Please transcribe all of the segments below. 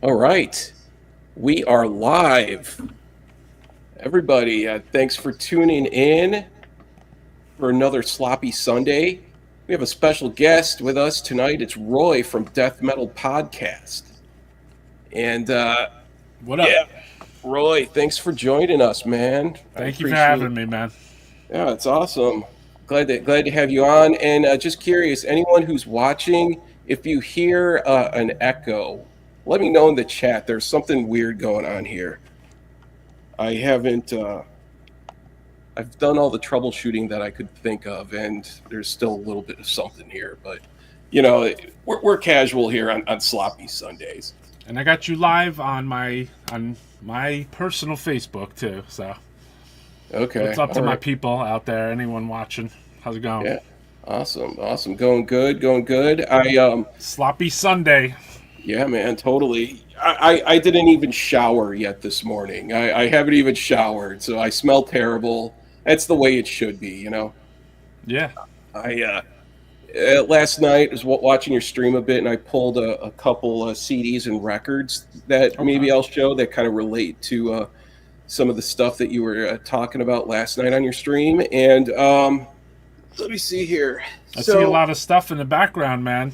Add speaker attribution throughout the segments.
Speaker 1: All right, we are live. Everybody, thanks for tuning in for another Sloppy Sunday. We have a special guest with us tonight. It's Roy from Death Metal Podcast. And
Speaker 2: What up?
Speaker 1: yeah, Roy, thanks for joining us, man. I
Speaker 2: Thank you for
Speaker 1: appreciate.
Speaker 2: having me, man.
Speaker 1: Yeah, it's awesome. Glad to have you on. And just curious, anyone who's watching, if you hear an echo, let me know in the chat. There's something weird going on here. I haven't. I've done all the troubleshooting that I could think of, and there's still a little bit of something here. But we're casual here on Sloppy Sundays.
Speaker 2: And I got you live on my personal Facebook too. So what's
Speaker 1: Okay,
Speaker 2: up to
Speaker 1: all
Speaker 2: my
Speaker 1: right.
Speaker 2: people out there? Anyone watching? How's it going?
Speaker 1: Yeah, awesome. Going good, going good.
Speaker 2: Sloppy Sunday.
Speaker 1: Yeah, man, totally. I didn't even shower yet this morning. I haven't even showered, so I smell terrible. That's the way it should be.
Speaker 2: Yeah.
Speaker 1: I last night I was watching your stream a bit, and I pulled a couple CDs and records that
Speaker 2: Okay.
Speaker 1: maybe I'll show that kind of relate to some of the stuff that you were talking about last night on your stream. And let me see here.
Speaker 2: I see a
Speaker 1: So,
Speaker 2: lot of stuff in the background, man.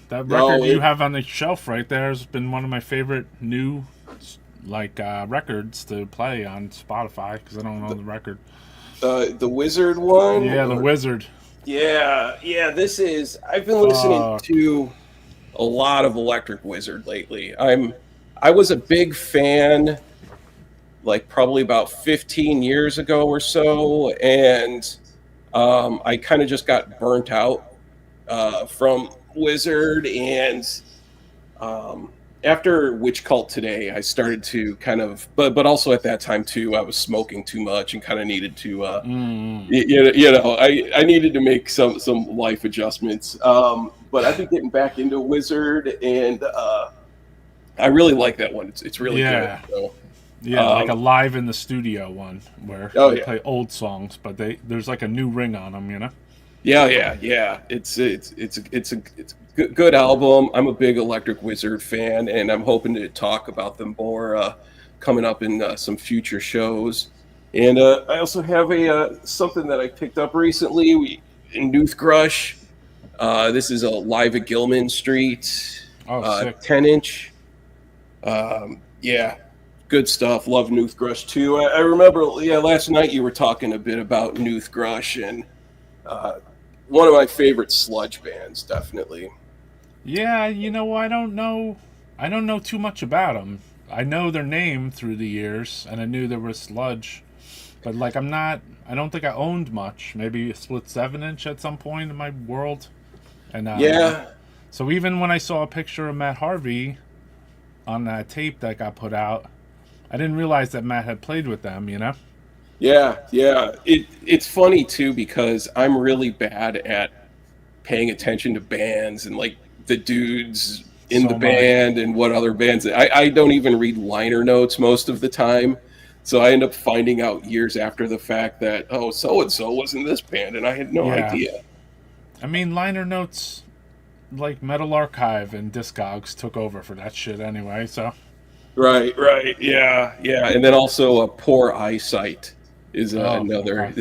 Speaker 2: That record
Speaker 1: oh,
Speaker 2: you have on the shelf right there has been one of my favorite new records to play on Spotify because I don't know the record.
Speaker 1: the Wizard one.
Speaker 2: Yeah, the Wizard.
Speaker 1: Yeah. This is. I've been listening
Speaker 2: Fuck.
Speaker 1: to a lot of Electric Wizard lately. I was a big fan, like probably about 15 years ago or so, and I kind of just got burnt out from Wizard, and um, after Witch Cult Today, I started to kind of, but also at that time too, I was smoking too much and kind of needed to,
Speaker 2: Mm.
Speaker 1: I needed to make some life adjustments. But I've been getting back into Wizard, and I really like that one. It's really good.
Speaker 2: Yeah.
Speaker 1: So,
Speaker 2: Yeah, like a
Speaker 1: um,
Speaker 2: live in the studio one where
Speaker 1: oh
Speaker 2: they
Speaker 1: yeah,
Speaker 2: play old songs, but there's like a new ring on them, you know.
Speaker 1: yeah. It's a good album. I'm a big Electric Wizard fan, and I'm hoping to talk about them more coming up in some future shows. And I also have a something that I picked up recently. In Newthgrush. This is a live at Gilman Street,
Speaker 2: Oh, sick.
Speaker 1: 10-inch. Yeah, good stuff. Love Newthgrush too. I remember, yeah, last night you were talking a bit about Newthgrush, and uh, one of my favorite sludge bands, definitely.
Speaker 2: Yeah, I don't know. I don't know too much about them. I know their name through the years, and I knew there was Sludge, but like I'm not. I don't think I owned much. Maybe a split 7-inch at some point in my world, and
Speaker 1: Yeah,
Speaker 2: so even when I saw a picture of Matt Harvey on that tape that got put out, I didn't realize that Matt had played with them. You know.
Speaker 1: yeah. It's funny too because I'm really bad at paying attention to bands and like the dudes in
Speaker 2: So
Speaker 1: the
Speaker 2: am I.
Speaker 1: band and what other bands. I don't even read liner notes most of the time. So I end up finding out years after the fact that, oh, so and so was in this band, and I had no
Speaker 2: Yeah.
Speaker 1: idea.
Speaker 2: I mean, liner notes like Metal Archive and Discogs took over for that shit anyway. So
Speaker 1: Right, yeah. And then also poor eyesight is
Speaker 2: oh,
Speaker 1: another.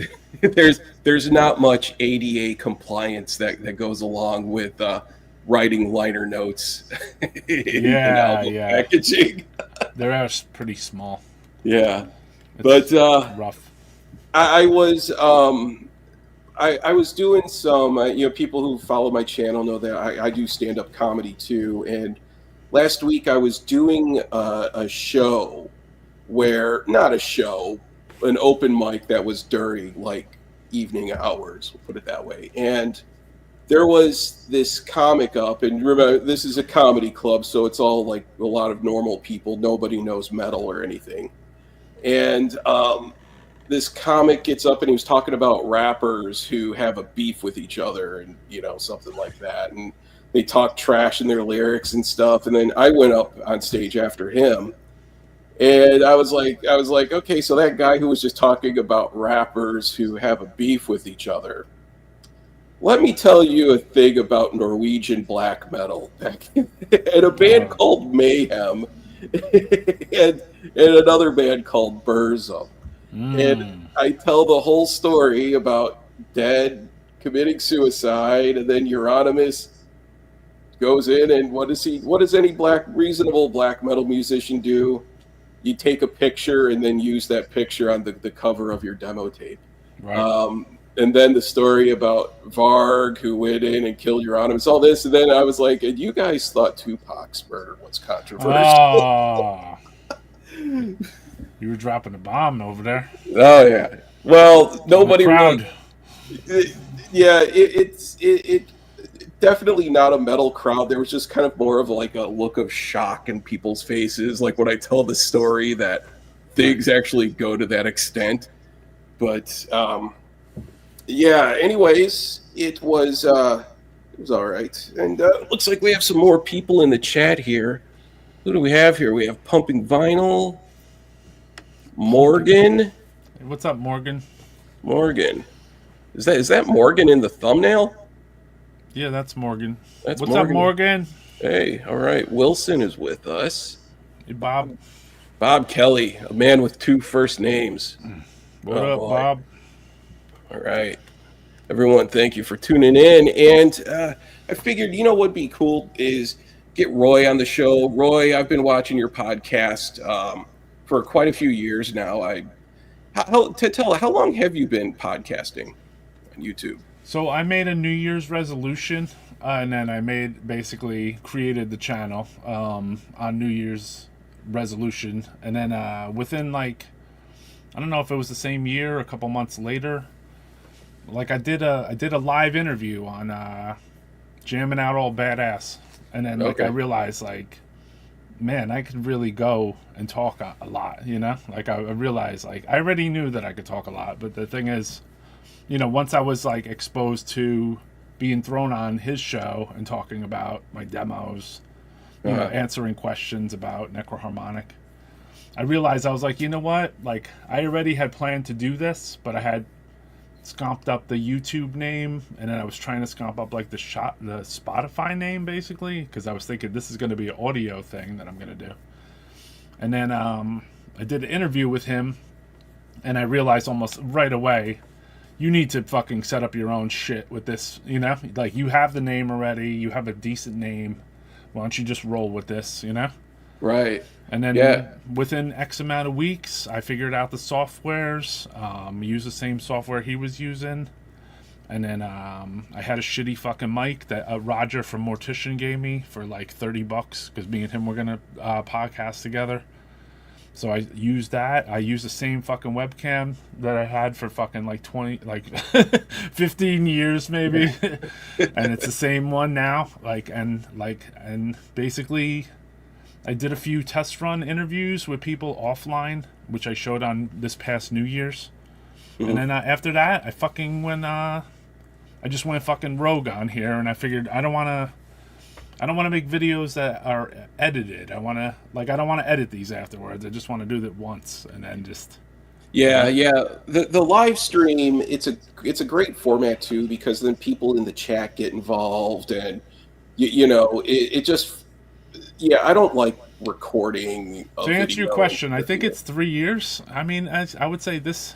Speaker 2: okay.
Speaker 1: There's not much ADA compliance that goes along with writing liner notes in
Speaker 2: Yeah,
Speaker 1: album
Speaker 2: yeah.
Speaker 1: packaging.
Speaker 2: They're pretty small.
Speaker 1: Yeah, but
Speaker 2: It's rough.
Speaker 1: I was I was doing some people who follow my channel know that I do stand up comedy too, and last week I was doing a show where not a show, an open mic that was during like evening hours, we'll put it that way, and there was this comic up, and remember this is a comedy club, so it's all like a lot of normal people, nobody knows metal or anything, and this comic gets up and he was talking about rappers who have a beef with each other and something like that, and they talk trash in their lyrics and stuff, and then I went up on stage after him, and I was like, okay, so that guy who was just talking about rappers who have a beef with each other, let me tell you a thing about Norwegian black metal and a band
Speaker 2: Oh.
Speaker 1: called Mayhem and another band called Burzum. And
Speaker 2: Mm.
Speaker 1: I tell the whole story about Dead committing suicide, and then Euronymous goes in, and what does any reasonable black metal musician do? You take a picture and then use that picture on the cover of your demo tape.
Speaker 2: Right.
Speaker 1: And then the story about Varg who went in and killed Euronymous, all this, and then I was like, and you guys thought Tupac's murder was controversial.
Speaker 2: Oh. You were dropping a bomb over there.
Speaker 1: Oh yeah. Well,
Speaker 2: And the
Speaker 1: nobody really.
Speaker 2: crowd.
Speaker 1: Yeah, it definitely not a metal crowd. There was just kind of more of like a look of shock in people's faces, like when I tell the story that
Speaker 2: Right.
Speaker 1: things actually go to that extent. But yeah. Anyways, it was all right, and looks like we have some more people in the chat here. Who do we have here? We have Pumping Vinyl, Morgan.
Speaker 2: Hey, what's up, Morgan?
Speaker 1: Morgan. Is that Morgan in the thumbnail?
Speaker 2: Yeah, that's Morgan.
Speaker 1: That's
Speaker 2: What's
Speaker 1: Morgan.
Speaker 2: up, Morgan?
Speaker 1: Hey, all right. Wilson is with us.
Speaker 2: Hey, Bob.
Speaker 1: Bob Kelly, a man with two first names.
Speaker 2: What
Speaker 1: Oh,
Speaker 2: up,
Speaker 1: boy.
Speaker 2: Bob?
Speaker 1: All right. Everyone, thank you for tuning in. And I figured, what would be cool is get Roy on the show. Roy, I've been watching your podcast for quite a few years now. How long have you been podcasting on YouTube?
Speaker 2: So I made a New Year's resolution, and then I basically created the channel on New Year's resolution, and then within like, I don't know if it was the same year, a couple months later, like I did a live interview on jamming out all badass, and then like
Speaker 1: Okay.
Speaker 2: I realized like, man, I could really go and talk a lot, like I realized like I already knew that I could talk a lot, but the thing is, once I was like exposed to being thrown on his show and talking about my demos, answering questions about Necroharmonic, I realized I was like, you know what? Like I already had planned to do this, but I had scomped up the YouTube name, and then I was trying to scomp up like the Spotify name basically, because I was thinking this is going to be an audio thing that I'm going to do. And then I did an interview with him, and I realized almost right away, you need to fucking set up your own shit with this, like you have the name already, you have a decent name, why don't you just roll with this,
Speaker 1: Right.
Speaker 2: And then
Speaker 1: Yeah.
Speaker 2: within X amount of weeks, I figured out the softwares, used the same software he was using. And then I had a shitty fucking mic that Roger from Mortician gave me for like $30 because me and him were going to podcast together. So I used that. I used the same fucking webcam that I had for fucking like 15 years maybe. And it's the same one now. And basically I did a few test run interviews with people offline, which I showed on this past New Year's.
Speaker 1: Mhm.
Speaker 2: And then after that, I fucking I just went fucking rogue on here, and I figured I don't want to make videos that are edited. I don't want to edit these afterwards. I just want to do that once and then just.
Speaker 1: Yeah. The live stream, it's a great format too, because then people in the chat get involved, and it just, yeah, I don't like recording.
Speaker 2: To answer your question, I think it's 3 years. I mean, I would say this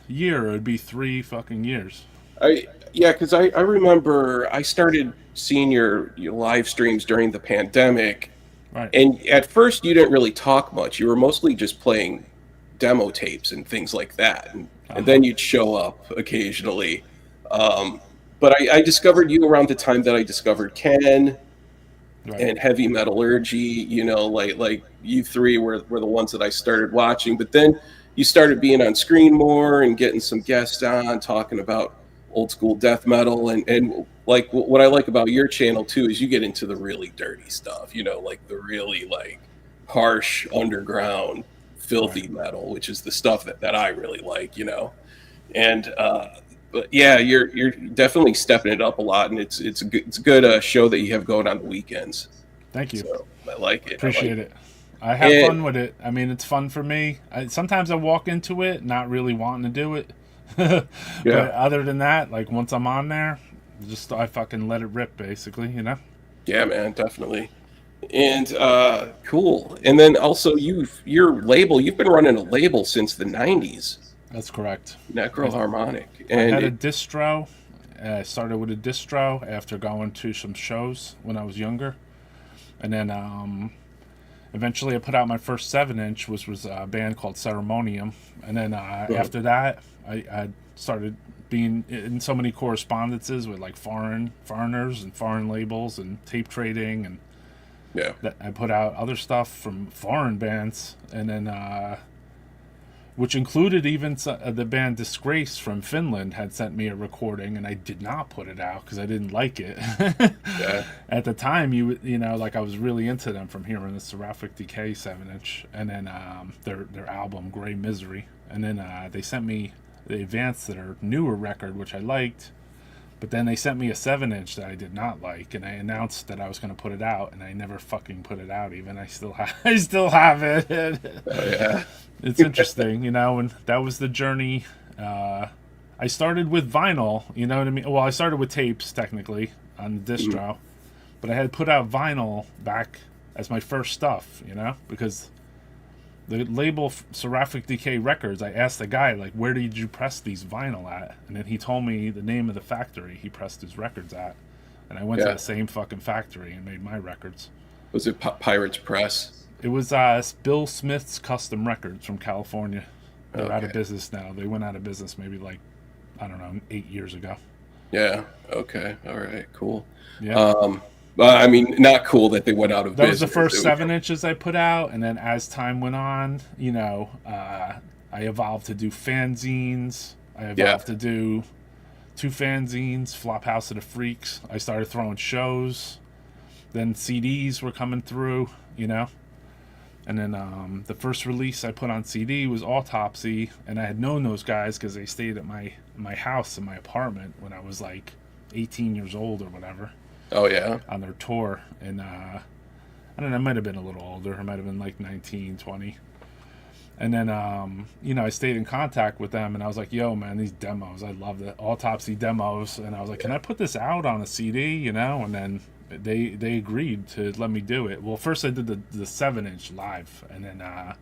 Speaker 2: year it would be 3 fucking years.
Speaker 1: Because I remember I started seeing your live streams during the pandemic,
Speaker 2: Right.
Speaker 1: and at first you didn't really talk much. You were mostly just playing demo tapes and things like that, and then you'd show up occasionally. But I discovered you around the time that I discovered Ken.
Speaker 2: Right.
Speaker 1: And Heavy Metallurgy, like you three were the ones that I started watching. But then you started being on screen more and getting some guests on talking about old school death metal. And like what I like about your channel too is you get into the really dirty stuff, like the really like harsh underground filthy metal, which is the stuff that I really like, And but yeah, you're definitely stepping it up a lot, and it's a good show that you have going on the weekends.
Speaker 2: Thank you.
Speaker 1: So I like it.
Speaker 2: Appreciate it. I have fun with it. I mean, it's fun for me. Sometimes I walk into it not really wanting to do it. But other than that, like once I'm on there, Just I fucking let it rip, basically. You know.
Speaker 1: Yeah, man, definitely. And cool. And then also you've been running a label since the 90s,
Speaker 2: That's correct. I,
Speaker 1: Necroharmonic.
Speaker 2: I
Speaker 1: And
Speaker 2: had a distro. I started with a distro after going to some shows when I was younger, and then eventually I put out my first 7 inch, which was a band called Ceremonium, and then after that I started being in so many correspondences with like foreigners and foreign labels and tape trading, and
Speaker 1: yeah.
Speaker 2: that I put out other stuff from foreign bands, and then which included even the band Disgrace from Finland had sent me a recording, and I did not put it out because I didn't like it.
Speaker 1: Yeah.
Speaker 2: At the time, you know, like I was really into them from hearing the Seraphic Decay 7 inch, and then their album Grey Misery, and then they sent me the Advance, their newer record, which I liked. But then they sent me a 7 inch that I did not like, and I announced that I was going to put it out, and I never fucking put it out. Even I still have it.
Speaker 1: Oh yeah.
Speaker 2: It's interesting, you know, and that was the journey. I started with vinyl, you know what I mean? Well, I started with tapes, technically, on the distro, but I had put out vinyl back as my first stuff, you know, because the label Seraphic Decay Records, I asked the guy, like, where did you press these vinyl at? And then he told me the name of the factory he pressed his records at. And I went to
Speaker 1: Yeah.
Speaker 2: the same fucking factory and made my records.
Speaker 1: Was it Pirates Press?
Speaker 2: It was Bill Smith's Custom Records from California. They're out of
Speaker 1: Okay.
Speaker 2: business now. They went out of business maybe like, I don't know, 8 years ago.
Speaker 1: Yeah. Okay. All right. Cool.
Speaker 2: Yeah.
Speaker 1: Well, I mean, not cool that they went out of
Speaker 2: That was the
Speaker 1: business.
Speaker 2: first
Speaker 1: It was-
Speaker 2: 7 inches I put out, and then as time went on, you know, I evolved to do fanzines. I evolved to do 2 fanzines, Flophouse of the Freaks. I started throwing shows. Then CDs were coming through, you know. And then the first release I put on CD was Autopsy, and I had known those guys because they stayed at my house in my apartment when I was like 18 years old or whatever.
Speaker 1: Oh yeah.
Speaker 2: On their tour, and I don't know, I might have been a little older. I might have been like 19, 20. And then, you know, I stayed in contact with them, and I was like, yo, man, these demos, I love the Autopsy demos. And I was like, can I put this out on a CD, you know? And then they agreed to let me do it. Well, first I did the 7 inch live, and then I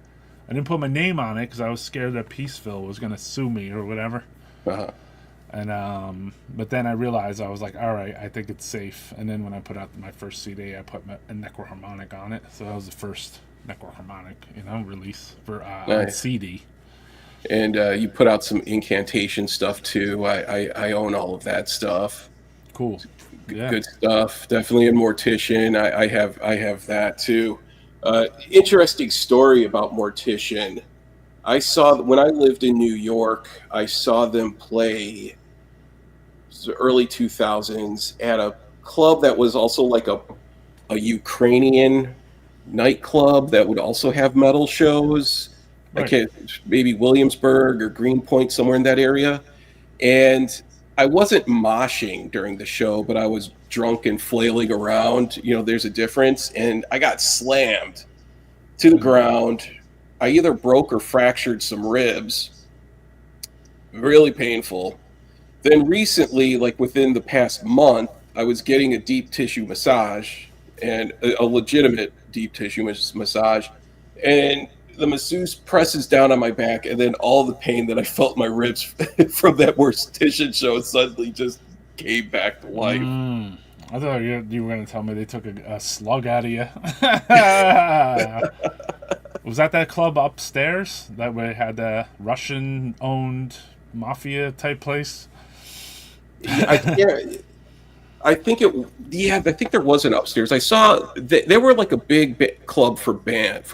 Speaker 2: didn't put my name on it because I was scared that Peaceville was going to sue me or whatever.
Speaker 1: Uh-huh.
Speaker 2: And but then I realized, I was like, all right, I think it's safe. And then when I put out my first CD, I put a Necroharmonic on it. So that was the first Necroharmonic, you know, release for on
Speaker 1: Nice.
Speaker 2: CD.
Speaker 1: And you put out some incantation stuff too. I own all of that stuff.
Speaker 2: Cool. Yeah.
Speaker 1: Good stuff. Definitely in Mortician. I have that too. Interesting story about Mortician. I saw when I lived in New York. I saw them play the early 2000s at a club that was also like a Ukrainian nightclub that would also have metal shows. I
Speaker 2: Right.
Speaker 1: can't, maybe Williamsburg or Greenpoint, somewhere in that area. And I wasn't moshing during the show, but I was drunk and flailing around. You know, there's a difference. And I got slammed to the ground. I either broke or fractured some ribs. Really painful. Then recently, like within the past month, I was getting a deep tissue massage, and a legitimate deep tissue massage. And the masseuse presses down on my back, and then all the pain that I felt in my ribs from that Mortician show suddenly just came back to life.
Speaker 2: I thought you were going to tell me they took a slug out of you. Was that club upstairs that we had the Russian-owned mafia type place?
Speaker 1: I can't. I think it. Yeah, I think there was an upstairs. I saw they were like a big club for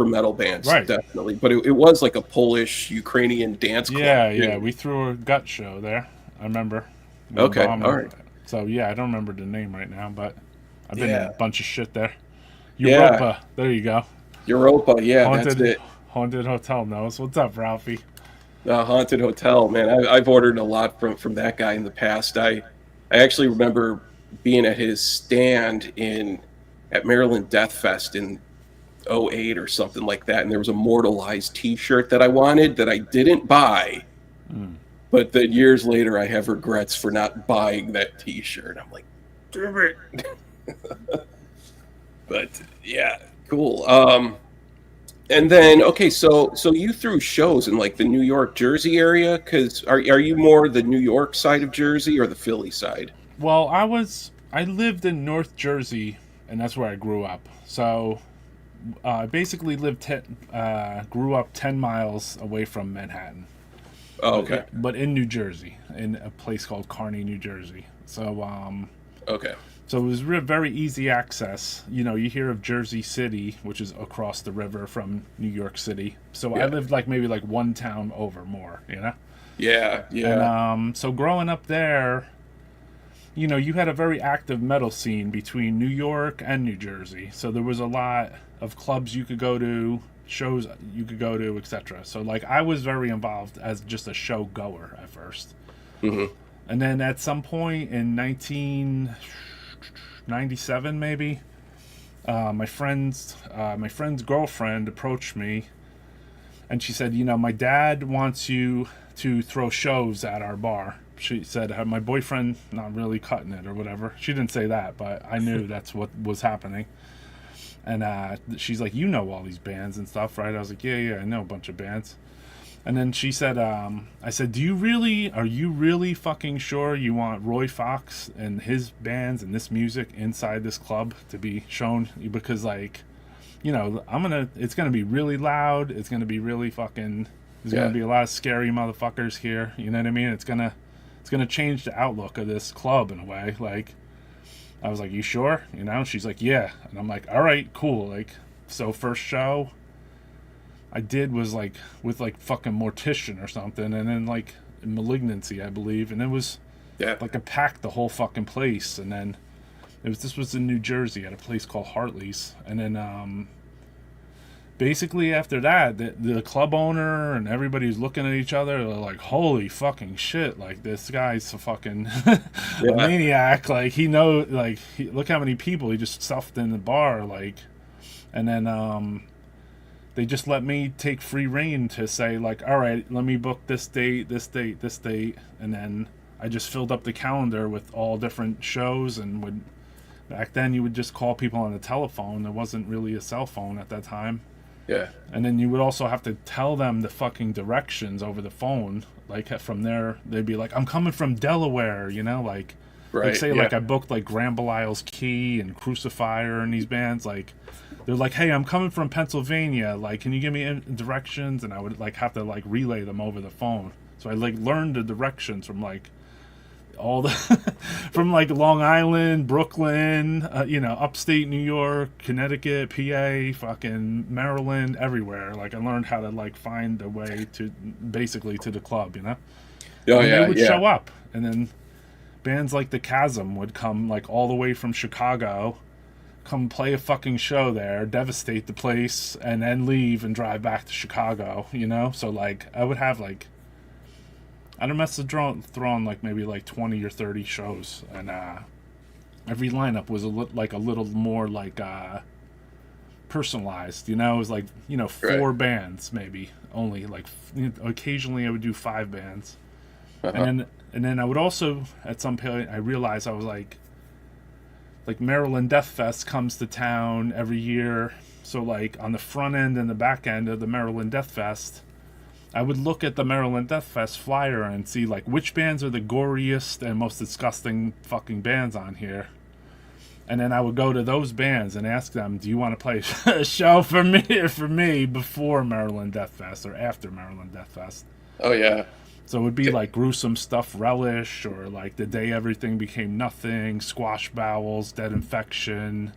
Speaker 1: metal bands,
Speaker 2: Right.
Speaker 1: definitely. But it was like a Polish Ukrainian dance club.
Speaker 2: Yeah,
Speaker 1: too.
Speaker 2: yeah. We threw a gut show there. I remember.
Speaker 1: Okay,
Speaker 2: Bomb.
Speaker 1: all right.
Speaker 2: So yeah, I don't remember the name right now, but I've been in
Speaker 1: Yeah.
Speaker 2: a bunch of shit there.
Speaker 1: Yeah.
Speaker 2: Europa. There you go.
Speaker 1: Europa. Yeah, that's it.
Speaker 2: Haunted Hotel knows. What's up, Ralphie?
Speaker 1: Haunted Hotel, man. I've ordered a lot from that guy in the past. I actually remember being at his stand at Maryland Death Fest in '08 or something like that, and there was a Mortalized T-shirt that I wanted that I didn't buy, But then years later, I have regrets for not buying that T-shirt. I'm like, damn it. But yeah, cool. And then okay, so you threw shows in like the New York, Jersey area, because are you more the New York side of Jersey or the Philly side?
Speaker 2: Well, I lived in North Jersey, and that's where I grew up. So I basically grew up 10 miles away from Manhattan,
Speaker 1: Oh, okay,
Speaker 2: but in New Jersey, in a place called Kearny, New Jersey.
Speaker 1: okay,
Speaker 2: So it was very easy access. You know, you hear of Jersey City, which is across the river from New York City. So I
Speaker 1: yeah,
Speaker 2: lived like maybe like one town over more, you know?
Speaker 1: yeah,
Speaker 2: And
Speaker 1: yeah,
Speaker 2: so growing up there, you know, you had a very active metal scene between New York and New Jersey. So there was a lot of clubs you could go to, shows you could go to, etc. So like I was very involved as just a show goer at first.
Speaker 1: hmm,
Speaker 2: And then at some point in 1997 maybe, my friend's girlfriend approached me, and she said, you know, my dad wants you to throw shows at our bar. She said, my boyfriend not really cutting it or whatever. She didn't say that, but I knew that's what was happening. And she's like, you know all these bands and stuff, right? I was like, yeah, I know a bunch of bands. And then she said, I said, are you really fucking sure you want Roy Fox and his bands and this music inside this club to be shown? Because, like, you know, it's gonna be really loud. It's gonna be really fucking, there's gonna
Speaker 1: yeah,
Speaker 2: be a lot of scary motherfuckers here. You know what I mean? It's gonna change the outlook of this club in a way. Like, I was like, you sure? You know? She's like, yeah. And I'm like, all right, cool. Like, so first show I did was like with like fucking Mortician or something, and then like Malignancy, I believe, and it was
Speaker 1: yeah,
Speaker 2: like I packed the whole fucking place, and then this was in New Jersey at a place called Hartley's, and then basically after that, the club owner and everybody was looking at each other. They're like, holy fucking shit, like this guy's a fucking a
Speaker 1: yeah,
Speaker 2: maniac. Like look how many people he just stuffed in the bar, like. And then they just let me take free reign to say, like, all right, let me book this date, this date, this date. And then I just filled up the calendar with all different shows. And back then you would just call people on the telephone. There wasn't really a cell phone at that time.
Speaker 1: yeah,
Speaker 2: And then you would also have to tell them the fucking directions over the phone. Like from there, they'd be like, I'm coming from Delaware, you know, like
Speaker 1: right,
Speaker 2: say
Speaker 1: yeah,
Speaker 2: like I booked like Grand Belial's Key and Crucifier and these bands. Like they're like, hey, I'm coming from Pennsylvania. Like, can you give me directions? And I would like have to like relay them over the phone. So I like learned the directions from like all the from like Long Island, Brooklyn, you know, upstate New York, Connecticut, PA, fucking Maryland, everywhere. Like I learned how to like find a way to basically to the club, you know.
Speaker 1: oh
Speaker 2: And they
Speaker 1: yeah,
Speaker 2: would
Speaker 1: yeah,
Speaker 2: show up, and then bands like the Chasm would come like all the way from Chicago, come play a fucking show there, devastate the place, and then leave and drive back to Chicago, you know. So like I would have like I don't mess with throwing like maybe like 20 or 30 shows, and every lineup was like a little more like personalized, you know. It was like, you know,
Speaker 1: right,
Speaker 2: four bands maybe only, like occasionally I would do five bands. and
Speaker 1: uh-huh,
Speaker 2: then and then I would also at some point I realized I was like Maryland Death Fest comes to town every year, so like on the front end and the back end of the Maryland Death Fest, I would look at the Maryland Death Fest flyer and see like which bands are the goriest and most disgusting fucking bands on here. And then I would go to those bands and ask them, "Do you want to play a show for me before Maryland Death Fest or after Maryland Death Fest?"
Speaker 1: oh yeah,
Speaker 2: So it would be like Gruesome Stuff Relish, or like The Day Everything Became Nothing, Squash Bowels, Dead Infection,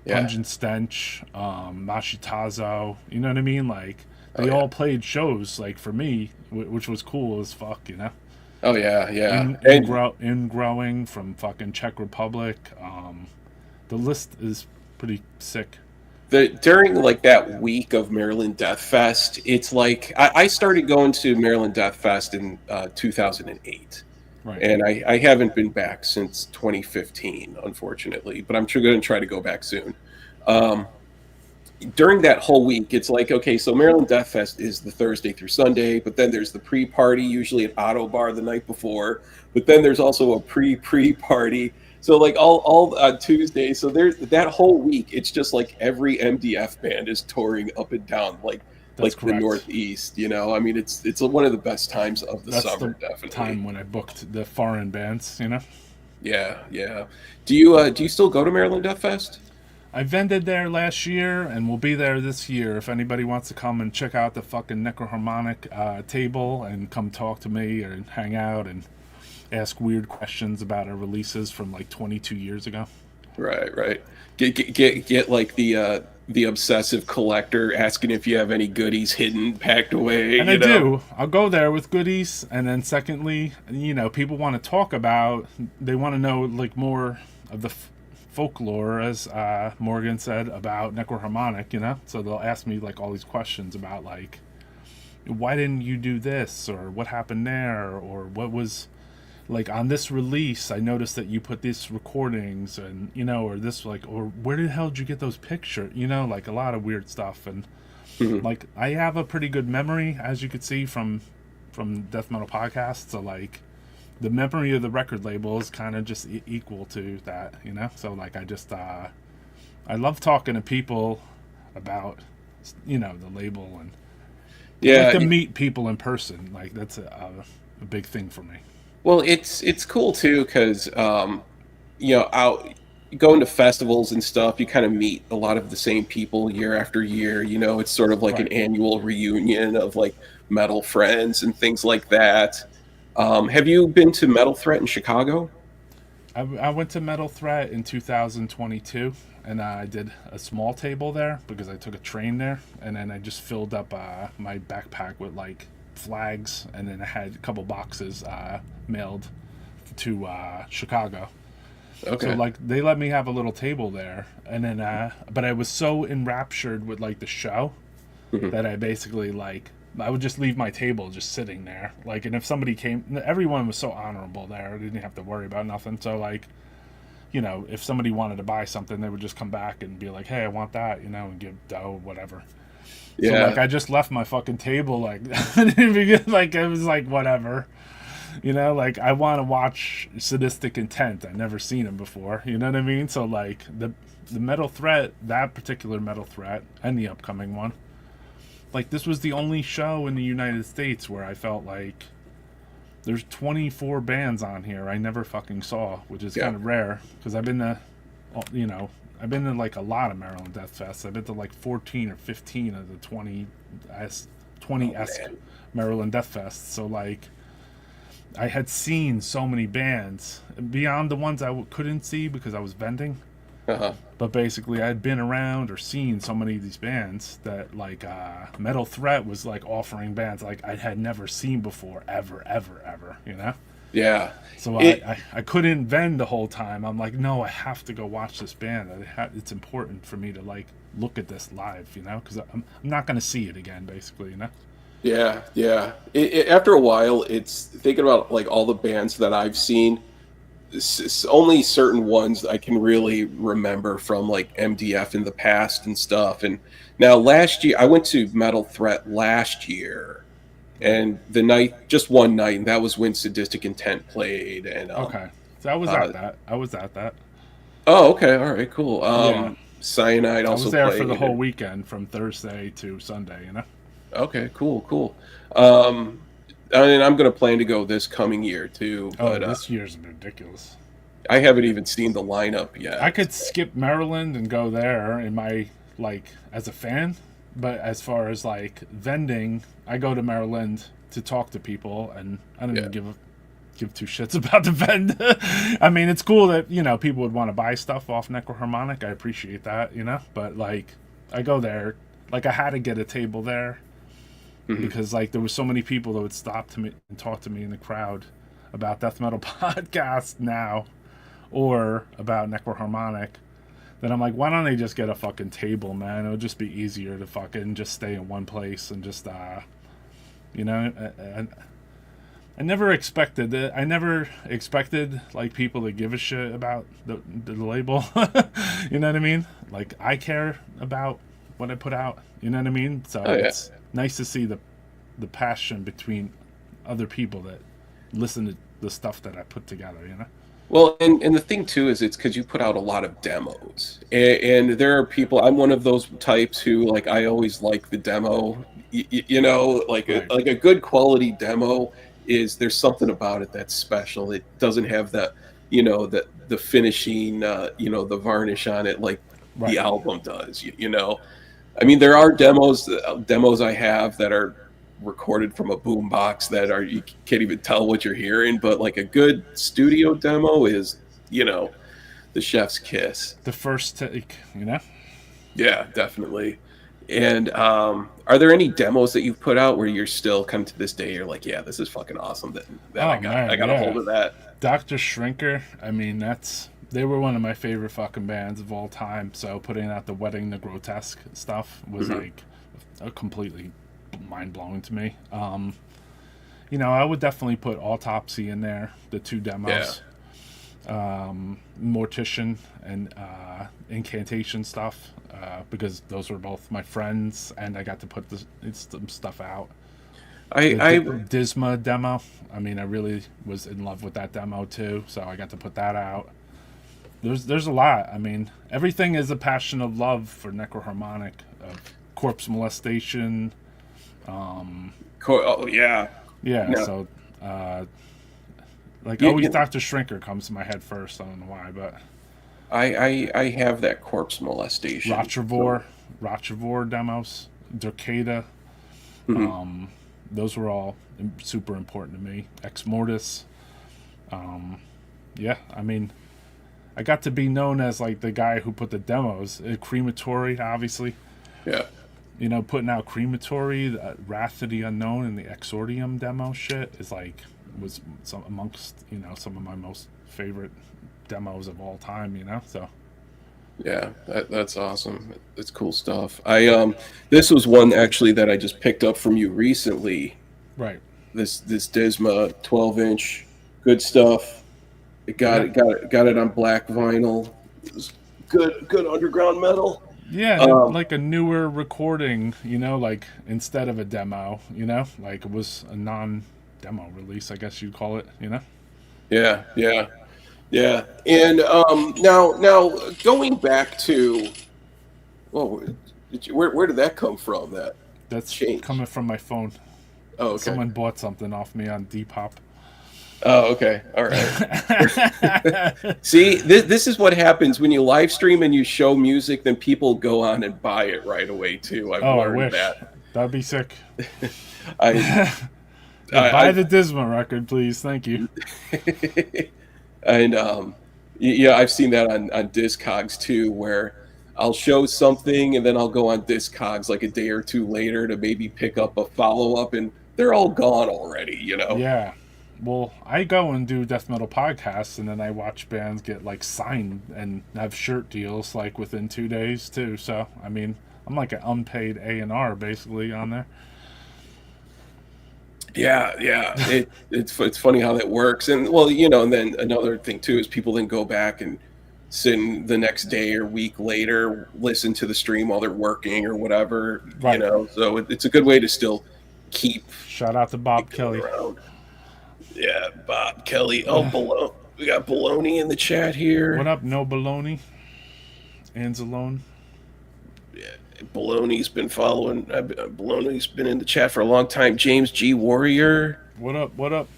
Speaker 1: yeah,
Speaker 2: Pungent Stench, Mashitazo. You know what I mean? Like
Speaker 1: oh
Speaker 2: they
Speaker 1: yeah,
Speaker 2: all played shows like for me, which was cool as fuck, you know.
Speaker 1: oh yeah, yeah,
Speaker 2: Ingrowing from fucking Czech Republic. The list is pretty sick.
Speaker 1: during like that week of Maryland Death Fest, it's like I started going to Maryland Death Fest in 2008,
Speaker 2: Right.
Speaker 1: and I haven't been back since 2015, unfortunately. But I'm sure going to try to go back soon. Um, during that whole week, it's like, okay, so Maryland Death Fest is the Thursday through Sunday, but then there's the pre-party, usually at Otto Bar the night before. But then there's also a pre-party. So like all on Tuesday. So there's that whole week. It's just like every MDF band is touring up and down,
Speaker 2: That's
Speaker 1: like the
Speaker 2: correct.
Speaker 1: Northeast. I mean, it's one of the best times of the
Speaker 2: That's the
Speaker 1: summer, definitely.
Speaker 2: time when I booked the foreign bands.
Speaker 1: Yeah, yeah. Do you still go to Maryland Death Fest?
Speaker 2: I vended there last year and will be there this year. If anybody wants to come and check out the fucking Necroharmonic table and come talk to me or hang out and ask weird questions about our releases from like 22 years ago.
Speaker 1: Right, right. Get like the obsessive collector asking if you have any goodies hidden, packed away,
Speaker 2: And I do. I'll go there with goodies. And then, secondly, people want to talk about, they want to know like more of the folklore, as Morgan said, about Necroharmonic. So they'll ask me like all these questions about like, why didn't you do this? Or what happened there? Or what was like on this release, I noticed that you put these recordings and, or this, like, or where the hell did you get those pictures? Like a lot of weird stuff. And
Speaker 1: Mhm.
Speaker 2: like, I have a pretty good memory, as you could see from Death Metal Podcast. So like, the memory of the record label is kind of just equal to that. So like, I love talking to people about, the label, and I like
Speaker 1: Yeah.
Speaker 2: to meet people in person. Like that's a big thing for me.
Speaker 1: Well, it's cool too because out going to festivals and stuff, you kind of meet a lot of the same people year after year. It's sort of like an
Speaker 2: Right.
Speaker 1: annual reunion of like metal friends and things like that. Have you been to Metal Threat in Chicago?
Speaker 2: I went to Metal Threat in 2022, and I did a small table there because I took a train there, and then I just filled up my backpack with like flags, and then I had a couple boxes mailed to Chicago. So
Speaker 1: Okay.
Speaker 2: like they let me have a little table there, and then but I was so enraptured with like the show
Speaker 1: Mhm.
Speaker 2: that I basically like I would just leave my table just sitting there. Like, and if somebody came, everyone was so honorable there. I didn't have to worry about nothing. So like, if somebody wanted to buy something, they would just come back and be like, "Hey, I want that," and give dough, whatever. So like,
Speaker 1: Yeah.
Speaker 2: I just left my fucking table like, like it was like whatever. Like I want to watch Sadistic Intent. I never seen him before. You know what I mean? So like the Metal Threat, that particular Metal Threat, and the upcoming one, like this was the only show in the United States where I felt like there's 24 bands on here I never fucking saw, which is
Speaker 1: Yeah.
Speaker 2: kind of rare because I've been to, you know, I've been to like a lot of Maryland Death Fests. I've been to like 14 or 15 of the 20
Speaker 1: Oh
Speaker 2: esque
Speaker 1: man.
Speaker 2: Maryland Death Fests. So like I had seen so many bands beyond the ones I couldn't see because I was vending.
Speaker 1: Uh-huh.
Speaker 2: But basically, I'd been around or seen so many of these bands that, like, Metal Threat was like offering bands like I had never seen before, ever, ever, ever.
Speaker 1: Yeah.
Speaker 2: So
Speaker 1: It
Speaker 2: I couldn't vend the whole time. I'm like, no, I have to go watch this band. It's important for me to like look at this live, because I'm not going to see it again, basically.
Speaker 1: Yeah, yeah. After a while, it's thinking about like all the bands that I've seen. Only certain ones I can really remember from like MDF in the past and stuff. And now last year, I went to Metal Threat last year,
Speaker 2: Right.
Speaker 1: and the night, just one night, and that was when Sadistic Intent played. And
Speaker 2: Okay. So I was
Speaker 1: uh,
Speaker 2: at that. I was at that.
Speaker 1: oh, okay, all right, cool.
Speaker 2: Yeah.
Speaker 1: Cyanide
Speaker 2: I was
Speaker 1: also
Speaker 2: there for the
Speaker 1: played,
Speaker 2: whole
Speaker 1: and
Speaker 2: weekend from Thursday to Sunday.
Speaker 1: okay, cool, cool. Um, and I'm gonna plan to go this coming year too,
Speaker 2: Oh,
Speaker 1: but
Speaker 2: this year's ridiculous.
Speaker 1: I haven't even seen the lineup
Speaker 2: I
Speaker 1: yet.
Speaker 2: could skip Maryland and go there in my like as a fan, but as far as like vending, I go to Maryland to talk to people, and I don't
Speaker 1: Yeah.
Speaker 2: even give two shits about the vend. I mean, it's cool that people would want to buy stuff off Necroharmonic. I appreciate that. But like, I go there, like I had to get a table there
Speaker 1: Mhm.
Speaker 2: because like there was so many people that would stop to me and talk to me in the crowd about Death Metal Podcast now or about Necroharmonic, then I'm like, why don't they just get a fucking table, man? It would just be easier to fucking just stay in one place and just, you know, I never expected it. I never expected like people to give a shit about the label. You know what I mean? Like I care about what I put out. You know what I mean?
Speaker 1: Oh
Speaker 2: So
Speaker 1: yeah.
Speaker 2: it's nice to see the passion between other people that listen to the stuff that I put together. You know?
Speaker 1: Well, and the thing too is it's because you put out a lot of demos, and there are people. I'm one of those types who like I always like the demo. You know,
Speaker 2: Right.
Speaker 1: like a good quality demo is there's something about it that's special. It doesn't have that the finishing the varnish on it like the
Speaker 2: Right.
Speaker 1: album does. You know, I mean, there are demos I have that are recorded from a boombox that are you can't even tell what you're hearing, but like a good studio demo is, the chef's kiss.
Speaker 2: The first take. You know?
Speaker 1: Yeah, definitely. And are there any demos that you've put out where you're still come to this day, you're like, yeah, this is fucking awesome that
Speaker 2: Oh
Speaker 1: I
Speaker 2: man,
Speaker 1: got a hold
Speaker 2: yeah.
Speaker 1: of that.
Speaker 2: Dr. Shrinker. I mean, they were one of my favorite fucking bands of all time. So putting out the Wedding the Grotesque stuff was
Speaker 1: Hmm.
Speaker 2: like a completely mind blowing to me. I would definitely put Autopsy in there, the two
Speaker 1: Yeah.
Speaker 2: demos, Mortician and Incantation stuff, because those were both my friends, and I got to put some stuff out.
Speaker 1: I
Speaker 2: The
Speaker 1: I
Speaker 2: Disma demo, I mean, I really was in love with that demo too, so I got to put that out. There's a lot. I mean, everything is a passion of love for Necroharmonic, of corpse molestation.
Speaker 1: oh yeah.
Speaker 2: Yeah,
Speaker 1: No.
Speaker 2: so like
Speaker 1: You,
Speaker 2: always,
Speaker 1: you,
Speaker 2: Doctor Shrinker comes to my head first. I don't know why, but
Speaker 1: I have that corpse molestation. So,
Speaker 2: Rochivore demos, Dercada,
Speaker 1: mhm.
Speaker 2: those were all super important to me. Ex Mortis, yeah. I mean, I got to be known as like the guy who put the demos. Crematory, obviously.
Speaker 1: Yeah.
Speaker 2: Putting out Crematory, the Wrath of the Unknown, and the Exordium demo shit is like was some amongst some of my most favorite demos of all time. So
Speaker 1: Yeah, that's awesome. That's cool stuff. This was one actually that I just picked up from you recently.
Speaker 2: right,
Speaker 1: This Disma 12-inch, good stuff. It got
Speaker 2: yeah,
Speaker 1: it got it got it on black vinyl. It was good underground metal.
Speaker 2: yeah, and
Speaker 1: Um,
Speaker 2: like a newer recording. Like instead of a demo. Like it was a non-demo release, I guess you'd call it.
Speaker 1: yeah, yeah, yeah. And now going back to, well, where did that come from? That
Speaker 2: That's
Speaker 1: change.
Speaker 2: coming from my phone.
Speaker 1: Oh, okay.
Speaker 2: Someone bought something off me on Depop.
Speaker 1: Oh, okay. All right. See, this is what happens when you live stream and you show music, then people go on and buy it right away too. I've
Speaker 2: Oh, I
Speaker 1: learned
Speaker 2: wish.
Speaker 1: that.
Speaker 2: That'd be sick.
Speaker 1: I
Speaker 2: Yeah, buy
Speaker 1: I
Speaker 2: the Disma record, please. Thank you.
Speaker 1: and yeah, I've seen that on Discogs too, where I'll show something and then I'll go on Discogs like a day or two later to maybe pick up a follow up, and they're all gone already.
Speaker 2: Yeah. Well, I go and do death metal podcasts, and then I watch bands get like signed and have shirt deals like within 2 days too. So I mean, I'm like an unpaid A&R basically on there.
Speaker 1: Yeah, yeah. It's funny how that works. And well, and then another thing too is people then go back and sit the next day or week later, listen to the stream while they're working or whatever.
Speaker 2: Right.
Speaker 1: So it's a good way to still keep
Speaker 2: Shout out to
Speaker 1: it
Speaker 2: Bob
Speaker 1: going
Speaker 2: Kelly.
Speaker 1: around. Yeah, Bob Kelly. Oh, we got Baloney in the chat
Speaker 2: What
Speaker 1: here.
Speaker 2: up, No Baloney? Anzalone.
Speaker 1: Yeah, Baloney's been following. Baloney's been in the chat for a long time. James G. Warrior.
Speaker 2: What up? What up?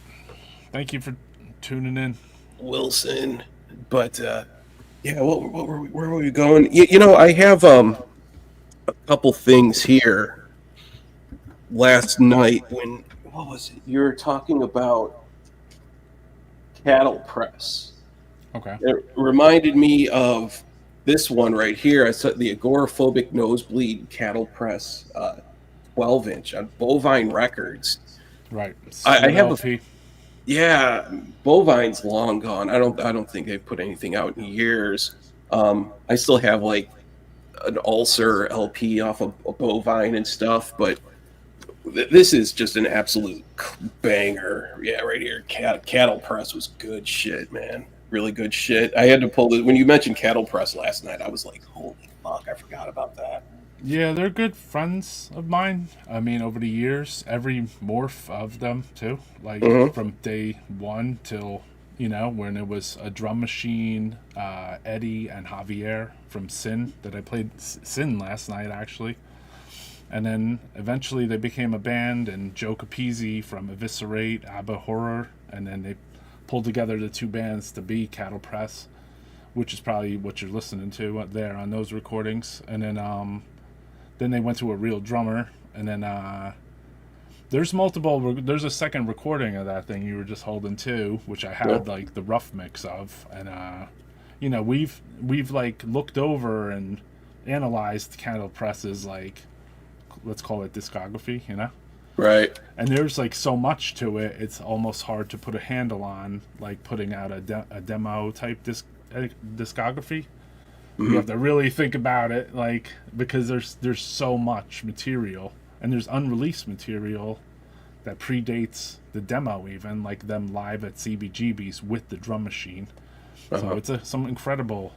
Speaker 2: Thank you for tuning in.
Speaker 1: Wilson. But yeah, where were we going? I have a couple things here. Last night, when what was it? You were talking about cattle press.
Speaker 2: Okay.
Speaker 1: It reminded me of this one right here. I saw the Agoraphobic Nosebleed Cattle Press 12-inch on Bovine Records.
Speaker 2: Right.
Speaker 1: I
Speaker 2: Sweet
Speaker 1: have a
Speaker 2: LP.
Speaker 1: Yeah, Bovine's long gone. I don't think they've put anything out in years. I still have like an Ulcer LP off of a Bovine and stuff, but this is just an absolute banger. Yeah, right here. Cattle Press was good shit, man. Really good shit. I had to pull it when you mentioned Cattle Press last night. I was like, holy fuck, I forgot about that.
Speaker 2: Yeah, they're good friends of mine. I mean, over the years, every morph of them too. Like
Speaker 1: Hmm.
Speaker 2: from day one till when it was a drum machine, Eddie and Javier from Sin that I played Sin last night actually, and then eventually they became a band, and Joe Capizzi from Eviscerate, Abba Horror, and then they pulled together the two bands to be Cattle Press, which is probably what you're listening to there on those recordings, and then they went to a real drummer, and then there's multiple. There's a second recording of that thing you were just holding too, which I
Speaker 1: Yeah.
Speaker 2: had like the rough mix of, and we've like looked over and analyzed Candle Press's like let's call it discography.
Speaker 1: Right.
Speaker 2: And there's like so much to it, it's almost hard to put a handle on like putting out a demo type discography. You
Speaker 1: Hmm.
Speaker 2: have to really think about it, like because there's so much material, and there's unreleased material that predates the demo, even like them live at CBGB's with the drum machine. So
Speaker 1: Uh-huh.
Speaker 2: it's some incredible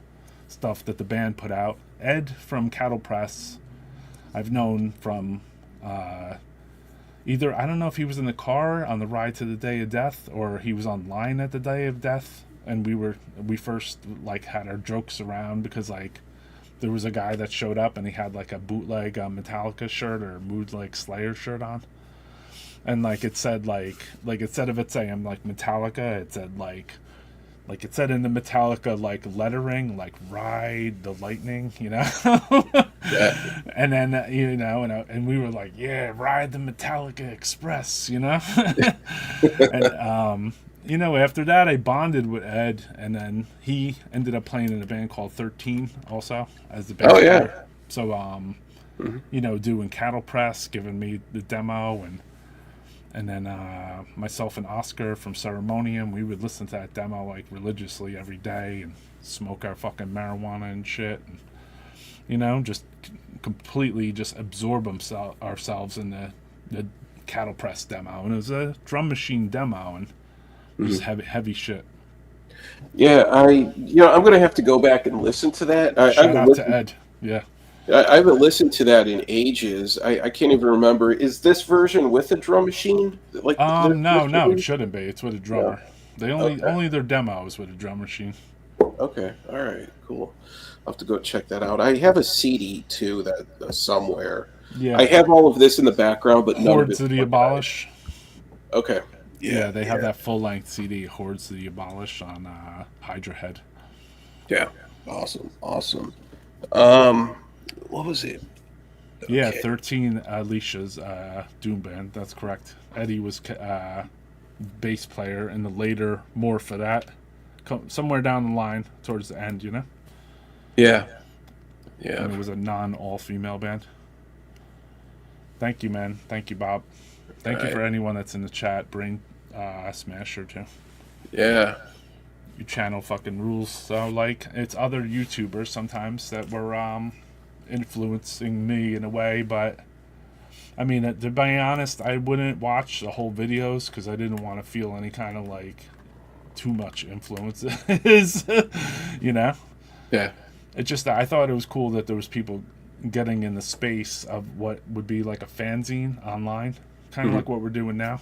Speaker 2: stuff that the band put out. Ed from Cattle Press, I've known from uh, either I don't know if he was in the car on the ride to the Day of Death or he was online at the Day of Death, and we first like had our jokes around because like there was a guy that showed up and he had like a bootleg Metallica shirt or a bootleg Slayer shirt on, and like it said like instead of it saying like Metallica, it said like it said in the Metallica like lettering like ride the lightning.
Speaker 1: Yeah.
Speaker 2: And then and we were like, yeah, ride the Metallica Express. And after that I bonded with Ed, and then he ended up playing in a band called 13 also as the
Speaker 1: Oh
Speaker 2: bass
Speaker 1: yeah.
Speaker 2: player. So
Speaker 1: Hmm.
Speaker 2: doing Cattle Press, giving me the demo, and then myself and Oscar from Ceremonium, we would listen to that demo like religiously every day and smoke our fucking marijuana and shit, and just completely just absorb ourselves in the Cattle Press demo, and it was a drum machine demo, and just
Speaker 1: Hmm.
Speaker 2: heavy shit.
Speaker 1: Yeah, I'm gonna have to go back and listen to that. I
Speaker 2: Shout
Speaker 1: haven't
Speaker 2: out to
Speaker 1: listened.
Speaker 2: Ed. Yeah.
Speaker 1: I haven't listened to that in ages. I can't even remember. Is this version with a drum machine? Like the
Speaker 2: No,
Speaker 1: original
Speaker 2: no, it
Speaker 1: one?
Speaker 2: shouldn't be. It's with a
Speaker 1: No.
Speaker 2: drummer. They
Speaker 1: Okay.
Speaker 2: only their demo is with a drum machine.
Speaker 1: Okay. All right. Cool. I'll have to go check that out. I have a CD too that somewhere. I
Speaker 2: Yeah.
Speaker 1: have all of this in the background, but none of
Speaker 2: Hordes
Speaker 1: it's
Speaker 2: of the
Speaker 1: organized.
Speaker 2: Abolish.
Speaker 1: Okay. Yeah.
Speaker 2: Yeah, they have
Speaker 1: Yeah.
Speaker 2: that full length CD, Hordes of the Abolish, on Hydra Head.
Speaker 1: Yeah. Awesome. Awesome. Um, what was it?
Speaker 2: Yeah,
Speaker 1: Okay.
Speaker 2: 13 Alicia's Doom Band. That's correct. Eddie was bass player in the later morph of that. Somewhere down the line, towards the end.
Speaker 1: Yeah. Yeah.
Speaker 2: When it was a non all female band. Thank you, man. Thank you, Bob.
Speaker 1: All
Speaker 2: Thank you
Speaker 1: right.
Speaker 2: for anyone that's in the chat. Bring Smasher too.
Speaker 1: Yeah.
Speaker 2: Your channel fucking rules. So like, it's other YouTubers sometimes that were influencing me in a way, but I mean, to be honest, I wouldn't watch the whole videos because I didn't want to feel any kind of like too much influences. you know,
Speaker 1: Yeah.
Speaker 2: it's just that I thought it was cool that there was people getting in the space of what would be like a fanzine online, kind of
Speaker 1: Hmm.
Speaker 2: like what we're doing now.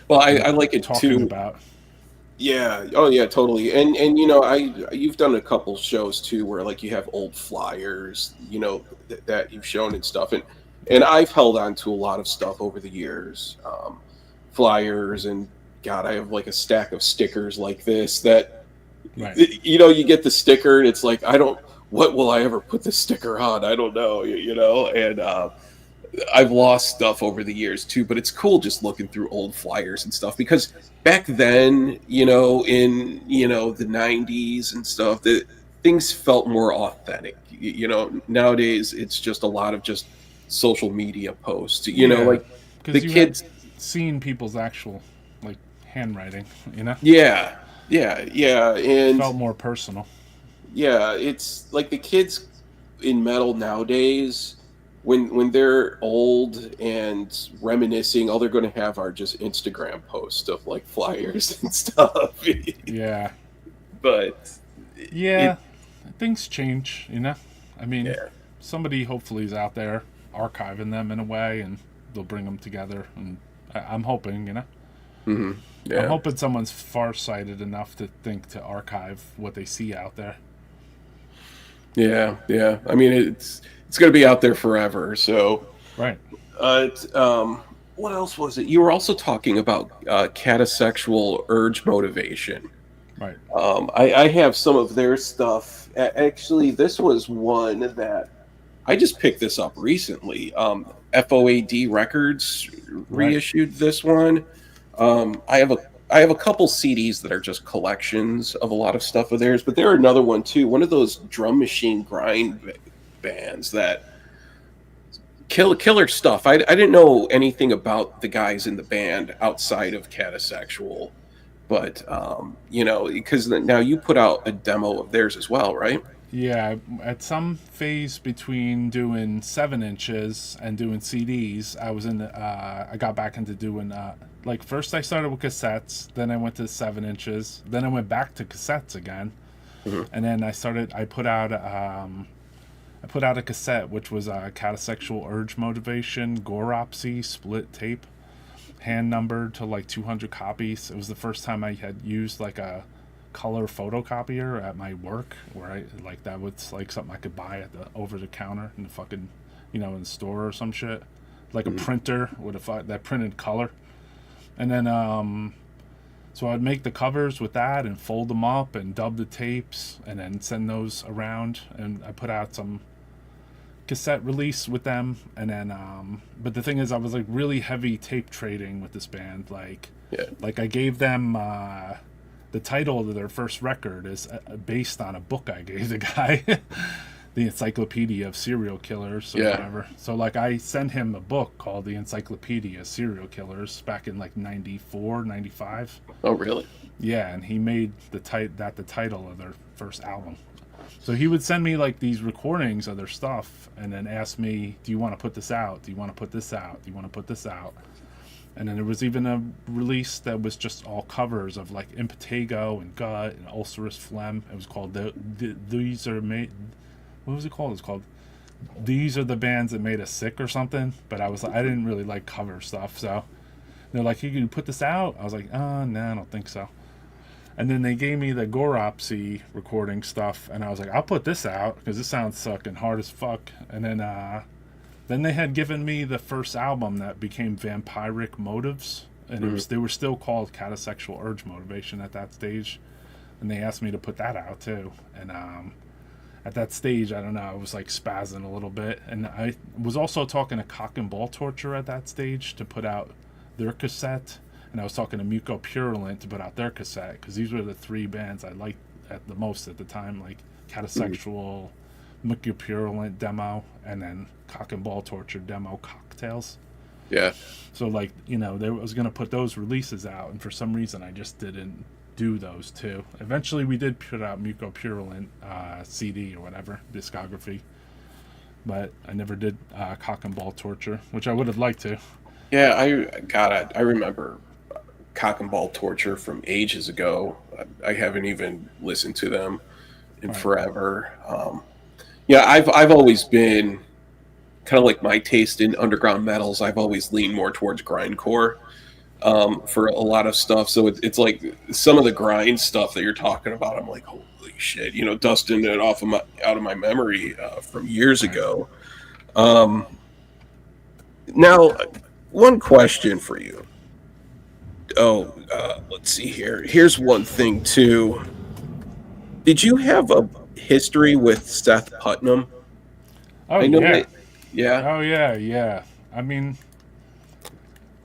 Speaker 1: Well,
Speaker 2: And
Speaker 1: I like it
Speaker 2: talking
Speaker 1: too.
Speaker 2: about.
Speaker 1: Yeah. Oh, yeah. Totally. And you've done a couple shows too where like you have old flyers, that you've shown and stuff, and I've held on to a lot of stuff over the years, flyers, and God, I have like a stack of stickers like this that
Speaker 2: Right.
Speaker 1: you get the sticker and it's like I don't. What will I ever put this sticker on? I don't know. And I've lost stuff over the years too, but it's cool just looking through old flyers and stuff because back then, in the '90s and stuff, that things felt more authentic. Nowadays it's just a lot of just social media posts.
Speaker 2: Yeah,
Speaker 1: Like the
Speaker 2: because you had
Speaker 1: kids.
Speaker 2: seen people's actual like handwriting.
Speaker 1: Yeah, yeah, yeah, and
Speaker 2: Felt more personal.
Speaker 1: yeah, it's like the kids in metal nowadays, when they're old and reminiscing, all they're going to have are just Instagram posts of like flyers and stuff.
Speaker 2: Yeah,
Speaker 1: But it,
Speaker 2: yeah. Things change. I mean,
Speaker 1: yeah,
Speaker 2: somebody hopefully is out there archiving them in a way, and they'll bring them together. And I'm hoping,
Speaker 1: Hmm.
Speaker 2: I'm
Speaker 1: Yeah.
Speaker 2: hoping someone's farsighted enough to think to archive what they see out there.
Speaker 1: Yeah. Yeah. I mean, it's going to be out there forever. So,
Speaker 2: Right.
Speaker 1: what else was it? You were also talking about catasexual urge motivation.
Speaker 2: Right.
Speaker 1: I have some of their stuff. Actually, this was one that I just picked this up recently. FOAD Records
Speaker 2: Right.
Speaker 1: reissued this one. I have a couple CDs that are just collections of a lot of stuff of theirs, but they're another one too. One of those drum machine bands that killer stuff. I didn't know anything about the guys in the band outside of Catasexual, but because now you put out a demo of theirs as well, right?
Speaker 2: Yeah, at some phase between doing 7 inches and doing CDs, I was in. I got back into doing like first I started with cassettes, then I went to 7 inches, then I went back to cassettes again,
Speaker 1: Hmm.
Speaker 2: and then I started. I put out a cassette which was Catasexual Urge Motivation Goropsy split tape, hand numbered to like 200 copies. It was the first time I had used like a color photocopier at my work, where I like that was like something I could buy at the over the counter in the fucking, in the store or some shit, like a
Speaker 1: Hmm.
Speaker 2: printer with that printed color. And then so I'd make the covers with that and fold them up and dub the tapes and then send those around. And I put out some cassette release with them. And then but the thing is, I was like really heavy tape trading with this band.
Speaker 1: Yeah.
Speaker 2: Like I gave them the title of their first record is based on a book I gave the guy, the Encyclopedia of Serial Killers or
Speaker 1: Yeah.
Speaker 2: whatever. So like I sent him a book called the Encyclopedia of Serial Killers back in like 94, 95.
Speaker 1: Oh, really?
Speaker 2: Yeah, and he made the title of their first album. So he would send me like these recordings of their stuff and then ask me, "Do you want to put this out? Do you want to put this out? Do you want to put this out?" And then there was even a release that was just all covers of like impetigo and gut and ulcerous phlegm. It was called These Are Made. What was it called? It was called These Are the Bands That Made Us Sick or something. But I didn't really like cover stuff, so they're like, "You can put this out." I was like, no, I don't think so." And then they gave me the Goropsy recording stuff, and I was like, "I'll put this out because this sounds sucking hard as fuck." And then they had given me the first album that became Vampiric Motives, and
Speaker 1: Hmm.
Speaker 2: they were still called Catasexual Urge Motivation at that stage, and they asked me to put that out too. And at that stage, I don't know, I was like spazzing a little bit, and I was also talking to Cock and Ball Torture at that stage to put out their cassette, and I was talking to Muco Purulent to put out their cassette because these were the three bands I liked at the most at the time, like Catasexual, Muco Purulent demo, and then Cock and Ball Torture demo Cocktails.
Speaker 1: Yeah.
Speaker 2: So like they was gonna put those releases out, and for some reason I just didn't do those two. Eventually we did put out Muco Purulent CD or whatever discography, but I never did Cock and Ball Torture, which I would have liked to.
Speaker 1: Yeah. I remember Cock and Ball Torture from ages ago. I haven't even listened to them in
Speaker 2: Right,
Speaker 1: forever. Yeah, I've always been kind of like my taste in underground metals. I've always leaned more towards grindcore for a lot of stuff. So it's like some of the grind stuff that you're talking about. I'm like, holy shit, dusting it off of out of my memory from years
Speaker 2: right.
Speaker 1: ago. Um, Now, one question for you. Oh, let's see here. Here's one thing too. Did you have a history with Seth Putnam?
Speaker 2: Oh
Speaker 1: I know
Speaker 2: yeah,
Speaker 1: that. Yeah.
Speaker 2: oh yeah, yeah. I mean,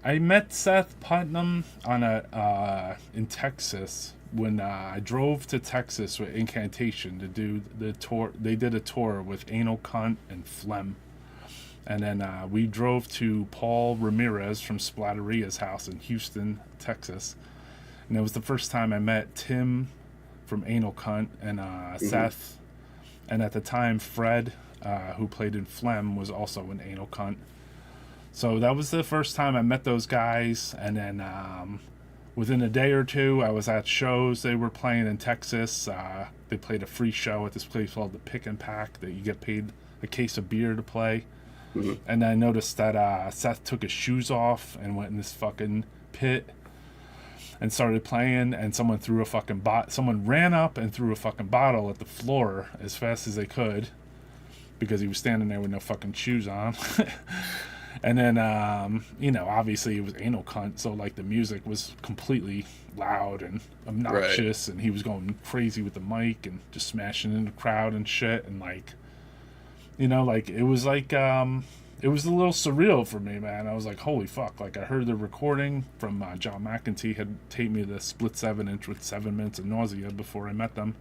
Speaker 2: I met Seth Putnam on a in Texas when I drove to Texas with Incantation to do the tour. They did a tour with Anal Cunt and Phlegm, and then we drove to Paul Ramirez from Splatteria's house in Houston, Texas, and it was the first time I met Tim from Anal Cunt and
Speaker 1: Hmm.
Speaker 2: Seth, and at the time Fred, who played in Phlegm, was also an Anal Cunt. So that was the first time I met those guys, and then within a day or two, I was at shows they were playing in Texas. They played a free show at this place called the Pick and Pack that you get paid a case of beer to play.
Speaker 1: Mhm.
Speaker 2: And I noticed that Seth took his shoes off and went in this fucking pit and started playing. And someone threw a fucking someone ran up and threw a fucking bottle at the floor as fast as they could because he was standing there with no fucking shoes on. And then, obviously it was anal cunt, so like the music was completely loud and obnoxious, and he was going crazy with the mic and just smashing in the crowd and shit, and like, it was like, it was a little surreal for me, man. I was like, holy fuck! Like I heard the recording from John McEntee had taped me the split 7-inch with 7 minutes of nausea before I met them,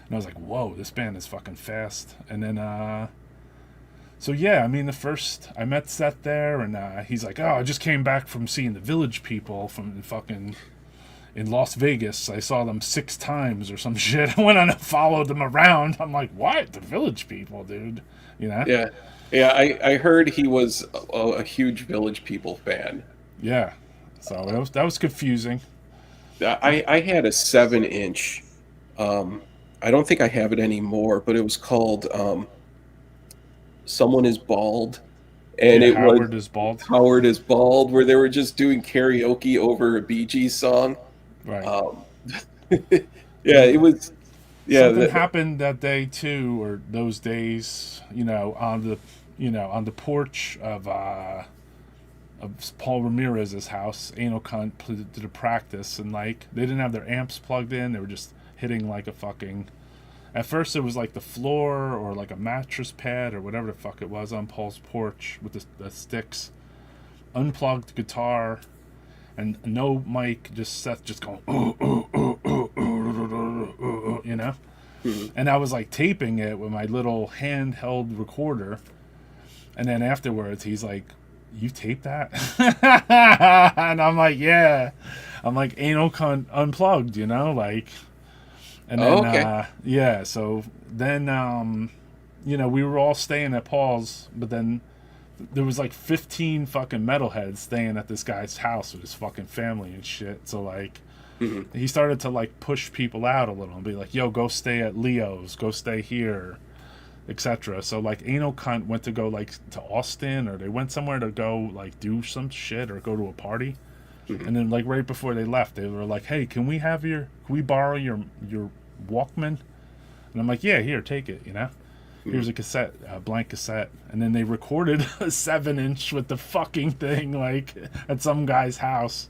Speaker 2: and I was like, whoa, this band is fucking fast. And then, so yeah, I mean, I met Seth there, and he's like, "Oh, I just came back from seeing the Village People from fucking in Las Vegas. I saw them 6 times or some shit. I went on and followed them around. I'm like, what? The Village People, dude? You know?
Speaker 1: Yeah, yeah. I heard he was a huge Village People fan.
Speaker 2: Yeah. So that was confusing.
Speaker 1: I had a 7-inch. I don't think I have it anymore, but it was called "Someone Is Bald," and
Speaker 2: Yeah,
Speaker 1: it was
Speaker 2: Howard is bald.
Speaker 1: Howard is Bald, where they were just doing karaoke over a Bee Gees song.
Speaker 2: Right.
Speaker 1: Um, yeah, it was. Yeah,
Speaker 2: Something happened that day too, or those days, on the porch of Paul Ramirez's house. Anal Cunt did a practice, and like they didn't have their amps plugged in. They were just hitting like a fucking. At first, it was like the floor or like a mattress pad or whatever the fuck it was on Paul's porch with the sticks. Unplugged guitar and no mic, just Seth just going, you know?
Speaker 1: Mhm.
Speaker 2: And I was like taping it with my little handheld recorder. And then afterwards, he's like, "You taped that?" And I'm like, "Yeah." I'm like, "Anal Cunt unplugged," like. And then,
Speaker 1: okay.
Speaker 2: yeah, so then, we were all staying at Paul's, but then there was like 15 fucking metalheads staying at this guy's house with his fucking family and shit. So, like,
Speaker 1: Mhm.
Speaker 2: he started to, like, push people out a little and be like, "Yo, go stay at Leo's, go stay here," etc. So, like, Anal Cunt went to go, like, to Austin, or they went somewhere to go, like, do some shit or go to a party.
Speaker 1: Mhm.
Speaker 2: And then, like, right before they left, they were like, "Hey, can we borrow your Walkman?" And I'm like, "Yeah, here, take it, Here's a cassette, a blank cassette." And then they recorded a 7-inch with the fucking thing, like, at some guy's house.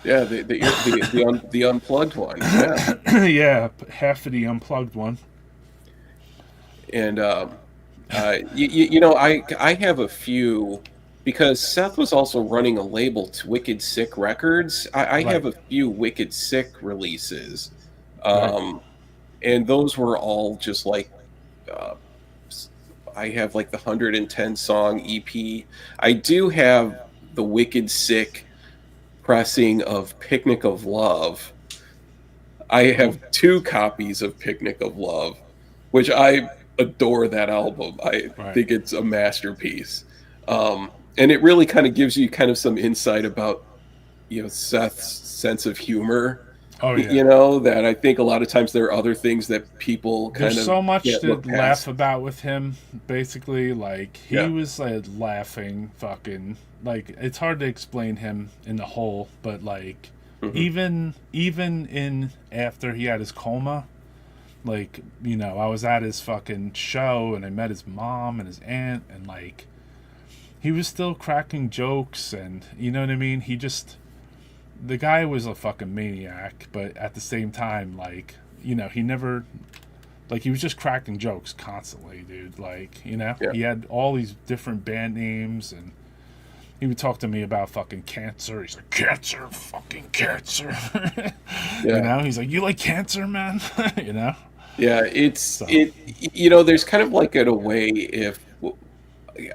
Speaker 1: Yeah, the unplugged one. Yeah,
Speaker 2: Yeah, half of the unplugged one.
Speaker 1: and I have a few because Seth was also running a label to Wicked Sick Records. I
Speaker 2: Right,
Speaker 1: have a few Wicked Sick releases,
Speaker 2: right.
Speaker 1: um, and those were all just like uh, I have like the 110 song EP. I do have the Wicked Sick pressing of Picnic of Love. I
Speaker 2: Cool.
Speaker 1: have 2 copies of Picnic of Love, which I adore that album. I
Speaker 2: Right.
Speaker 1: think it's a masterpiece. And it really kind of gives you kind of some insight about, Seth's sense of humor,
Speaker 2: Oh, yeah.
Speaker 1: that I think a lot of times there are other things that people
Speaker 2: There's
Speaker 1: kind of
Speaker 2: so much
Speaker 1: can't
Speaker 2: to
Speaker 1: look
Speaker 2: laugh
Speaker 1: past.
Speaker 2: about with him. Basically, like he
Speaker 1: Yeah.
Speaker 2: was like laughing, fucking like it's hard to explain him in the whole, but like
Speaker 1: Mhm.
Speaker 2: even in after he had his coma, like I was at his fucking show and I met his mom and his aunt, and like he was still cracking jokes, and you know what I mean. The guy was a fucking maniac, but at the same time, like he never like he was just cracking jokes constantly, dude. Like,
Speaker 1: Yeah.
Speaker 2: he had all these different band names, and he would talk to me about fucking cancer. He's like, "Cancer, fucking cancer."
Speaker 1: Yeah.
Speaker 2: He's like, "You like cancer, man?" you know?
Speaker 1: Yeah,
Speaker 2: So,
Speaker 1: there's kind of like in a way if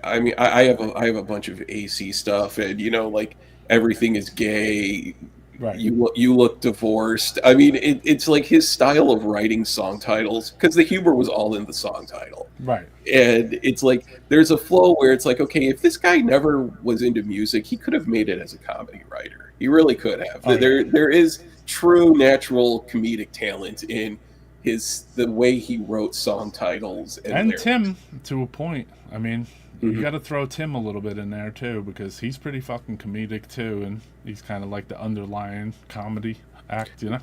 Speaker 1: I mean, I have a bunch of AC stuff, and like everything is gay.
Speaker 2: right.
Speaker 1: You look divorced. I mean, it's like his style of writing song titles because the humor was all in the song title,
Speaker 2: Right.
Speaker 1: and it's like there's a flow where it's like, okay, if this guy never was into music, he could have made it as a comedy writer. He really could have.
Speaker 2: Oh, yeah.
Speaker 1: There is true natural comedic talent in the way he wrote song titles and
Speaker 2: And
Speaker 1: lyrics.
Speaker 2: Tim, to a point. I mean, you got
Speaker 1: Hmm.
Speaker 2: to throw Tim a little bit in there too, because he's pretty fucking comedic too, and he's kind of like the underlying comedy act, you know?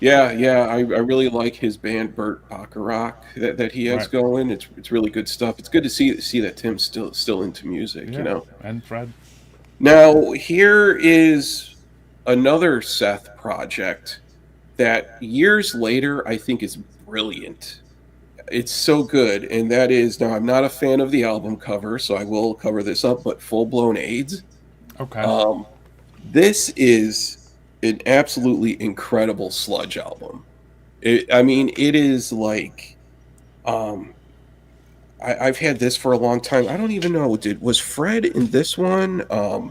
Speaker 1: Yeah, yeah, I really like his band Burt Bacharach that he has
Speaker 2: Right.
Speaker 1: going. It's really good stuff. It's good to see that Tim's still into music, you
Speaker 2: Yeah.
Speaker 1: know.
Speaker 2: And Fred.
Speaker 1: Now, here is another Seth project that years later I think is brilliant. It's so good, and that is, now I'm not a fan of the album cover, so I will cover this up, but Full Blown AIDS.
Speaker 2: Okay.
Speaker 1: Um, this is an absolutely incredible sludge album. I mean, it is like, um, I've had this for a long time. I don't even know. Was Fred in this one?
Speaker 2: I
Speaker 1: But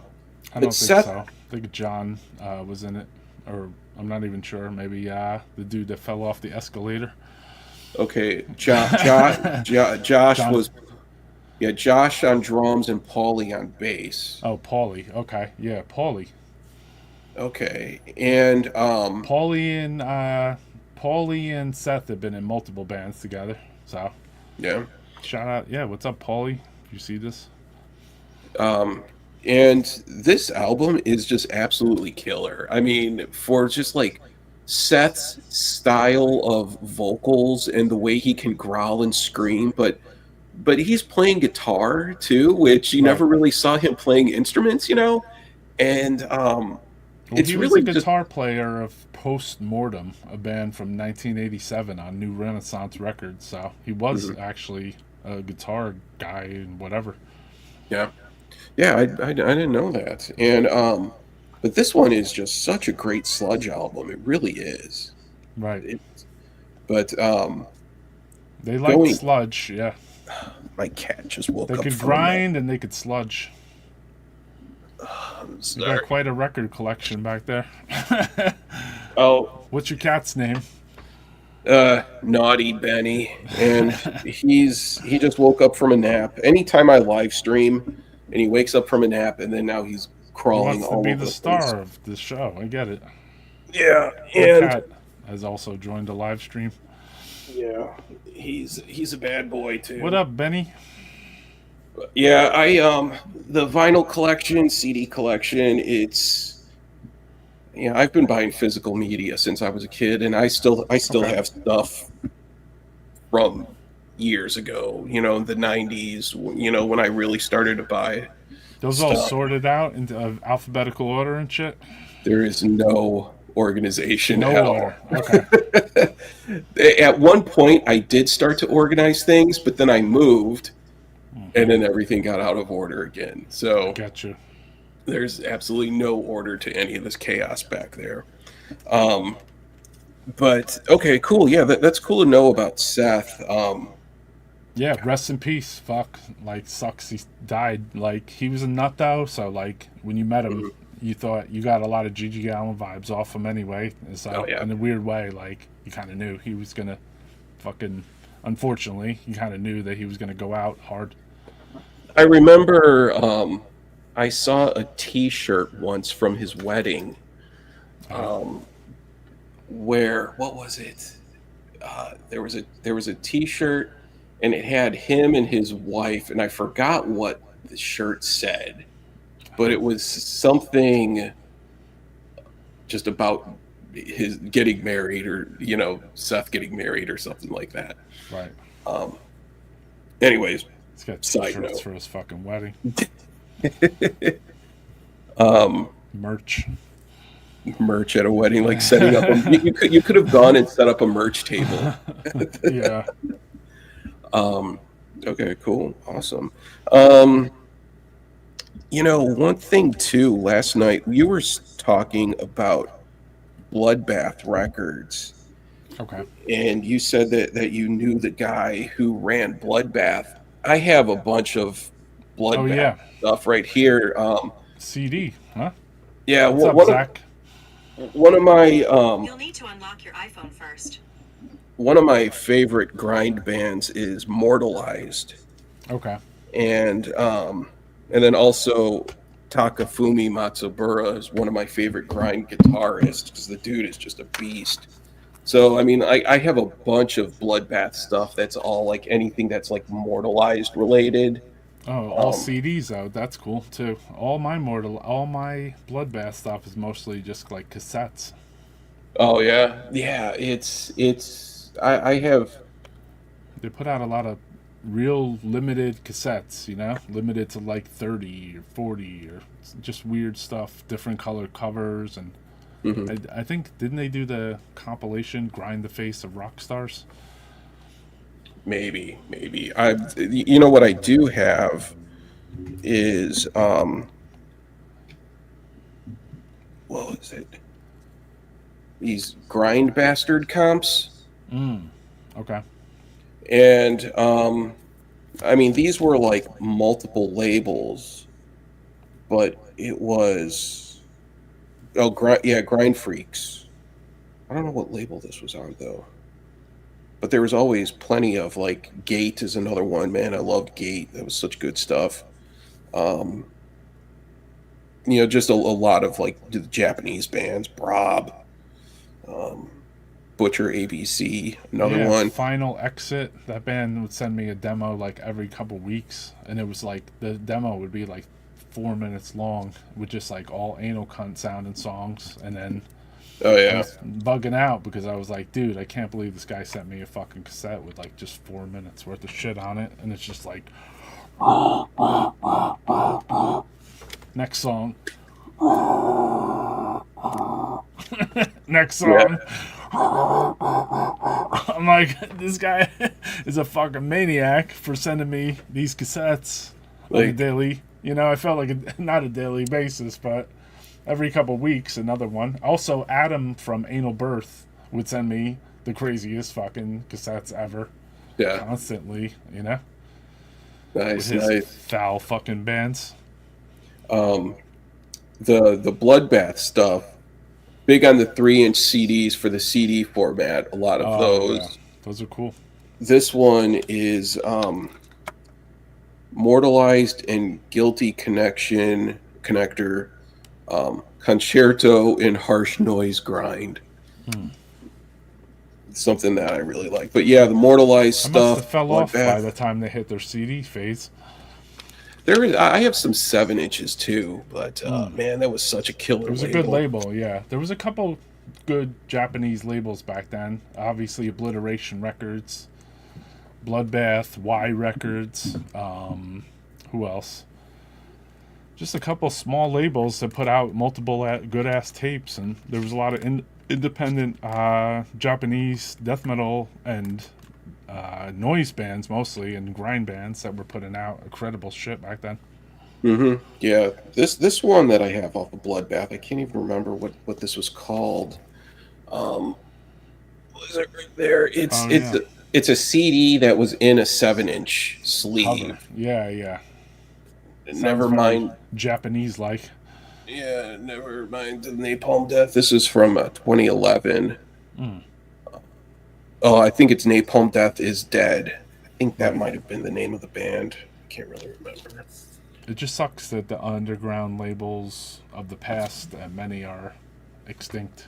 Speaker 2: don't think
Speaker 1: Seth,
Speaker 2: so. I think John was in it, or I'm not even sure. Maybe the dude that fell off the escalator.
Speaker 1: okay, Josh
Speaker 2: John.
Speaker 1: was, yeah, Josh on drums and Paulie on bass.
Speaker 2: Oh, Paulie. Okay. Yeah, Paulie.
Speaker 1: Okay, and
Speaker 2: Paulie and Seth have been in multiple bands together. So
Speaker 1: yeah,
Speaker 2: shout out. Yeah, what's up, Paulie? If you see this.
Speaker 1: um, and this album is just absolutely killer. I mean, for just like Seth's style of vocals and the way he can growl and scream, but he's playing guitar too, which you
Speaker 2: Right.
Speaker 1: never really saw him playing instruments, you know? And
Speaker 2: Well,
Speaker 1: it's
Speaker 2: he was a
Speaker 1: really just
Speaker 2: guitar player of Post Mortem, a band from 1987 on New Renaissance Records. So he was
Speaker 1: mhm,
Speaker 2: actually a guitar guy and whatever.
Speaker 1: yeah. Yeah, I didn't know that. And but this one is just such a great sludge album. It really is.
Speaker 2: Right.
Speaker 1: It, but
Speaker 2: They liked
Speaker 1: going
Speaker 2: sludge. Yeah.
Speaker 1: my cat just woke
Speaker 2: They
Speaker 1: up
Speaker 2: could
Speaker 1: from a nap.
Speaker 2: grind and they could sludge.
Speaker 1: I'm
Speaker 2: You got
Speaker 1: sorry.
Speaker 2: quite a record collection back there.
Speaker 1: Oh,
Speaker 2: What's your cat's name?
Speaker 1: naughty Benny. And he just woke up from a nap. Anytime I live stream and he wakes up from a nap and then now he's
Speaker 2: He
Speaker 1: crawling
Speaker 2: wants to
Speaker 1: all
Speaker 2: be
Speaker 1: over
Speaker 2: the
Speaker 1: the place.
Speaker 2: star of the show. I get it.
Speaker 1: Yeah,
Speaker 2: My
Speaker 1: and
Speaker 2: cat has also joined the live stream.
Speaker 1: yeah, he's a bad boy
Speaker 2: What
Speaker 1: too.
Speaker 2: up, Benny?
Speaker 1: Yeah, I the vinyl collection, CD collection, it's, yeah, I've been buying physical media since I was a kid, and I still
Speaker 2: Okay.
Speaker 1: have stuff from years ago, you know, the 90s, you know, when I really started to buy
Speaker 2: Those all
Speaker 1: stuff.
Speaker 2: sorted out into alphabetical order and shit?
Speaker 1: There is no organization
Speaker 2: No
Speaker 1: at all.
Speaker 2: order. Okay.
Speaker 1: At one point, I did start to organize things, but then I moved, and then everything got out of order again. So
Speaker 2: Gotcha.
Speaker 1: there's absolutely no order to any of this chaos back there. Um, but okay, cool. Yeah, that's cool to know about Seth.
Speaker 2: Yeah, rest in peace. Fuck. Like, sucks he died. Like, he was a nut, though, so, like, when you met him,
Speaker 1: Mhm.
Speaker 2: you thought you got a lot of Gigi Allen vibes off him anyway. And
Speaker 1: Oh
Speaker 2: so,
Speaker 1: yeah,
Speaker 2: in a weird way, like, you kind of knew he was gonna fucking. Unfortunately, you kind of knew that he was gonna go out hard.
Speaker 1: I remember. I saw a T-shirt once from his wedding.
Speaker 2: Uh,
Speaker 1: Um, where what was it? There was a T-shirt, and it had him and his wife, and I forgot what the shirt said, but it was something just about his getting married, or you know, Seth getting married, or something like that.
Speaker 2: right.
Speaker 1: Um, anyways,
Speaker 2: He's got
Speaker 1: side
Speaker 2: T-shirts
Speaker 1: note.
Speaker 2: for his fucking wedding.
Speaker 1: um,
Speaker 2: Merch.
Speaker 1: merch at a wedding, like setting up. You could have gone and set up a merch table.
Speaker 2: Yeah.
Speaker 1: Um, okay, cool, awesome. Um, one thing too. Last night you were talking about Bloodbath Records,
Speaker 2: Okay.
Speaker 1: and you said that you knew the guy who ran Bloodbath. I have a bunch of
Speaker 2: Oh
Speaker 1: Bloodbath
Speaker 2: yeah.
Speaker 1: stuff right here.
Speaker 2: CD. Huh?
Speaker 1: Yeah,
Speaker 2: What's up,
Speaker 1: one of
Speaker 2: Zach?
Speaker 1: one of my
Speaker 3: You'll need to unlock your iPhone first.
Speaker 1: one of my favorite grind bands is Mortalized,
Speaker 2: Okay.
Speaker 1: and then also Takafumi Matsubara is one of my favorite grind guitarists because the dude is just a beast. So I mean, I have a bunch of Bloodbath stuff that's all like anything that's like mortalized related.
Speaker 2: Oh, all
Speaker 1: Um,
Speaker 2: CDs out. That's cool too. All my Bloodbath stuff is mostly just like cassettes.
Speaker 1: oh yeah, yeah. It's I have.
Speaker 2: They put out a lot of real limited cassettes, limited to like 30 or 40 or just weird stuff, different color covers. And
Speaker 1: Mhm.
Speaker 2: I think, didn't they do the compilation Grind the Face of Rock Stars?
Speaker 1: Maybe. You know what I do have is what was it? These grind bastard comps,
Speaker 2: Mm. Okay.
Speaker 1: and I mean these were like multiple labels, but it was grind freaks. I don't know what label this was on though, but there was always plenty of like Gate is another one. Man, I loved Gate. That was such good stuff. Um, just a lot of like the Japanese bands, Brob, um, Butcher ABC, another
Speaker 2: Yeah,
Speaker 1: one.
Speaker 2: Final Exit. That band would send me a demo like every couple weeks, and it was like the demo would be like 4 minutes long with just like all anal cunt sounding songs. And then
Speaker 1: Oh
Speaker 2: I
Speaker 1: yeah,
Speaker 2: was bugging out because I was like, dude, I can't believe this guy sent me a fucking cassette with like just 4 minutes worth of shit on it, and it's just like next song, next
Speaker 1: yeah.
Speaker 2: song. I'm like, this guy is a fucking maniac for sending me these cassettes on a
Speaker 1: Like
Speaker 2: daily. I felt like not a daily basis, but every couple weeks, another one. Also, Adam from Anal Birth would send me the craziest fucking cassettes ever,
Speaker 1: yeah,
Speaker 2: constantly. With
Speaker 1: nice,
Speaker 2: his
Speaker 1: nice.
Speaker 2: foul fucking bands.
Speaker 1: Um, the bloodbath stuff. Big on the 3-inch CDs for the CD format. A lot of
Speaker 2: Oh yeah,
Speaker 1: those.
Speaker 2: those are cool.
Speaker 1: This one is Mortalized and Guilty Connector, Concerto in Harsh Noise Grind.
Speaker 2: Hmm.
Speaker 1: Something that I really like. But yeah, the Mortalized
Speaker 2: I must have
Speaker 1: stuff,
Speaker 2: fell off by
Speaker 1: Bloodbath.
Speaker 2: the time they hit their CD phase.
Speaker 1: I have some 7-inches too, but
Speaker 2: Hmm.
Speaker 1: man, that was such a
Speaker 2: It
Speaker 1: killer
Speaker 2: was a good
Speaker 1: label.
Speaker 2: label, yeah. There was a couple good Japanese labels back then. Obviously, Obliteration Records, Bloodbath, Y Records. Who else? Just a couple small labels that put out multiple good ass tapes, and there was a lot of independent Japanese death metal and noise bands mostly, and grind bands that were putting out incredible shit back then.
Speaker 1: Yeah, this one that I have off of Bloodbath, I can't even remember what this was called. Um, what is it right there?
Speaker 2: Oh yeah,
Speaker 1: It's a CD that was in a 7-inch
Speaker 2: cover.
Speaker 1: sleeve.
Speaker 2: Yeah, yeah. Sounds
Speaker 1: Never
Speaker 2: very
Speaker 1: mind.
Speaker 2: Japanese like.
Speaker 1: Yeah, never mind the Napalm Death. This is from 2011.
Speaker 2: Mm,
Speaker 1: Oh, I think it's Napalm Death is Dead. I think that
Speaker 2: right.
Speaker 1: might have been the name of the band. I can't really remember.
Speaker 2: It just sucks that the underground labels of the past, many are extinct.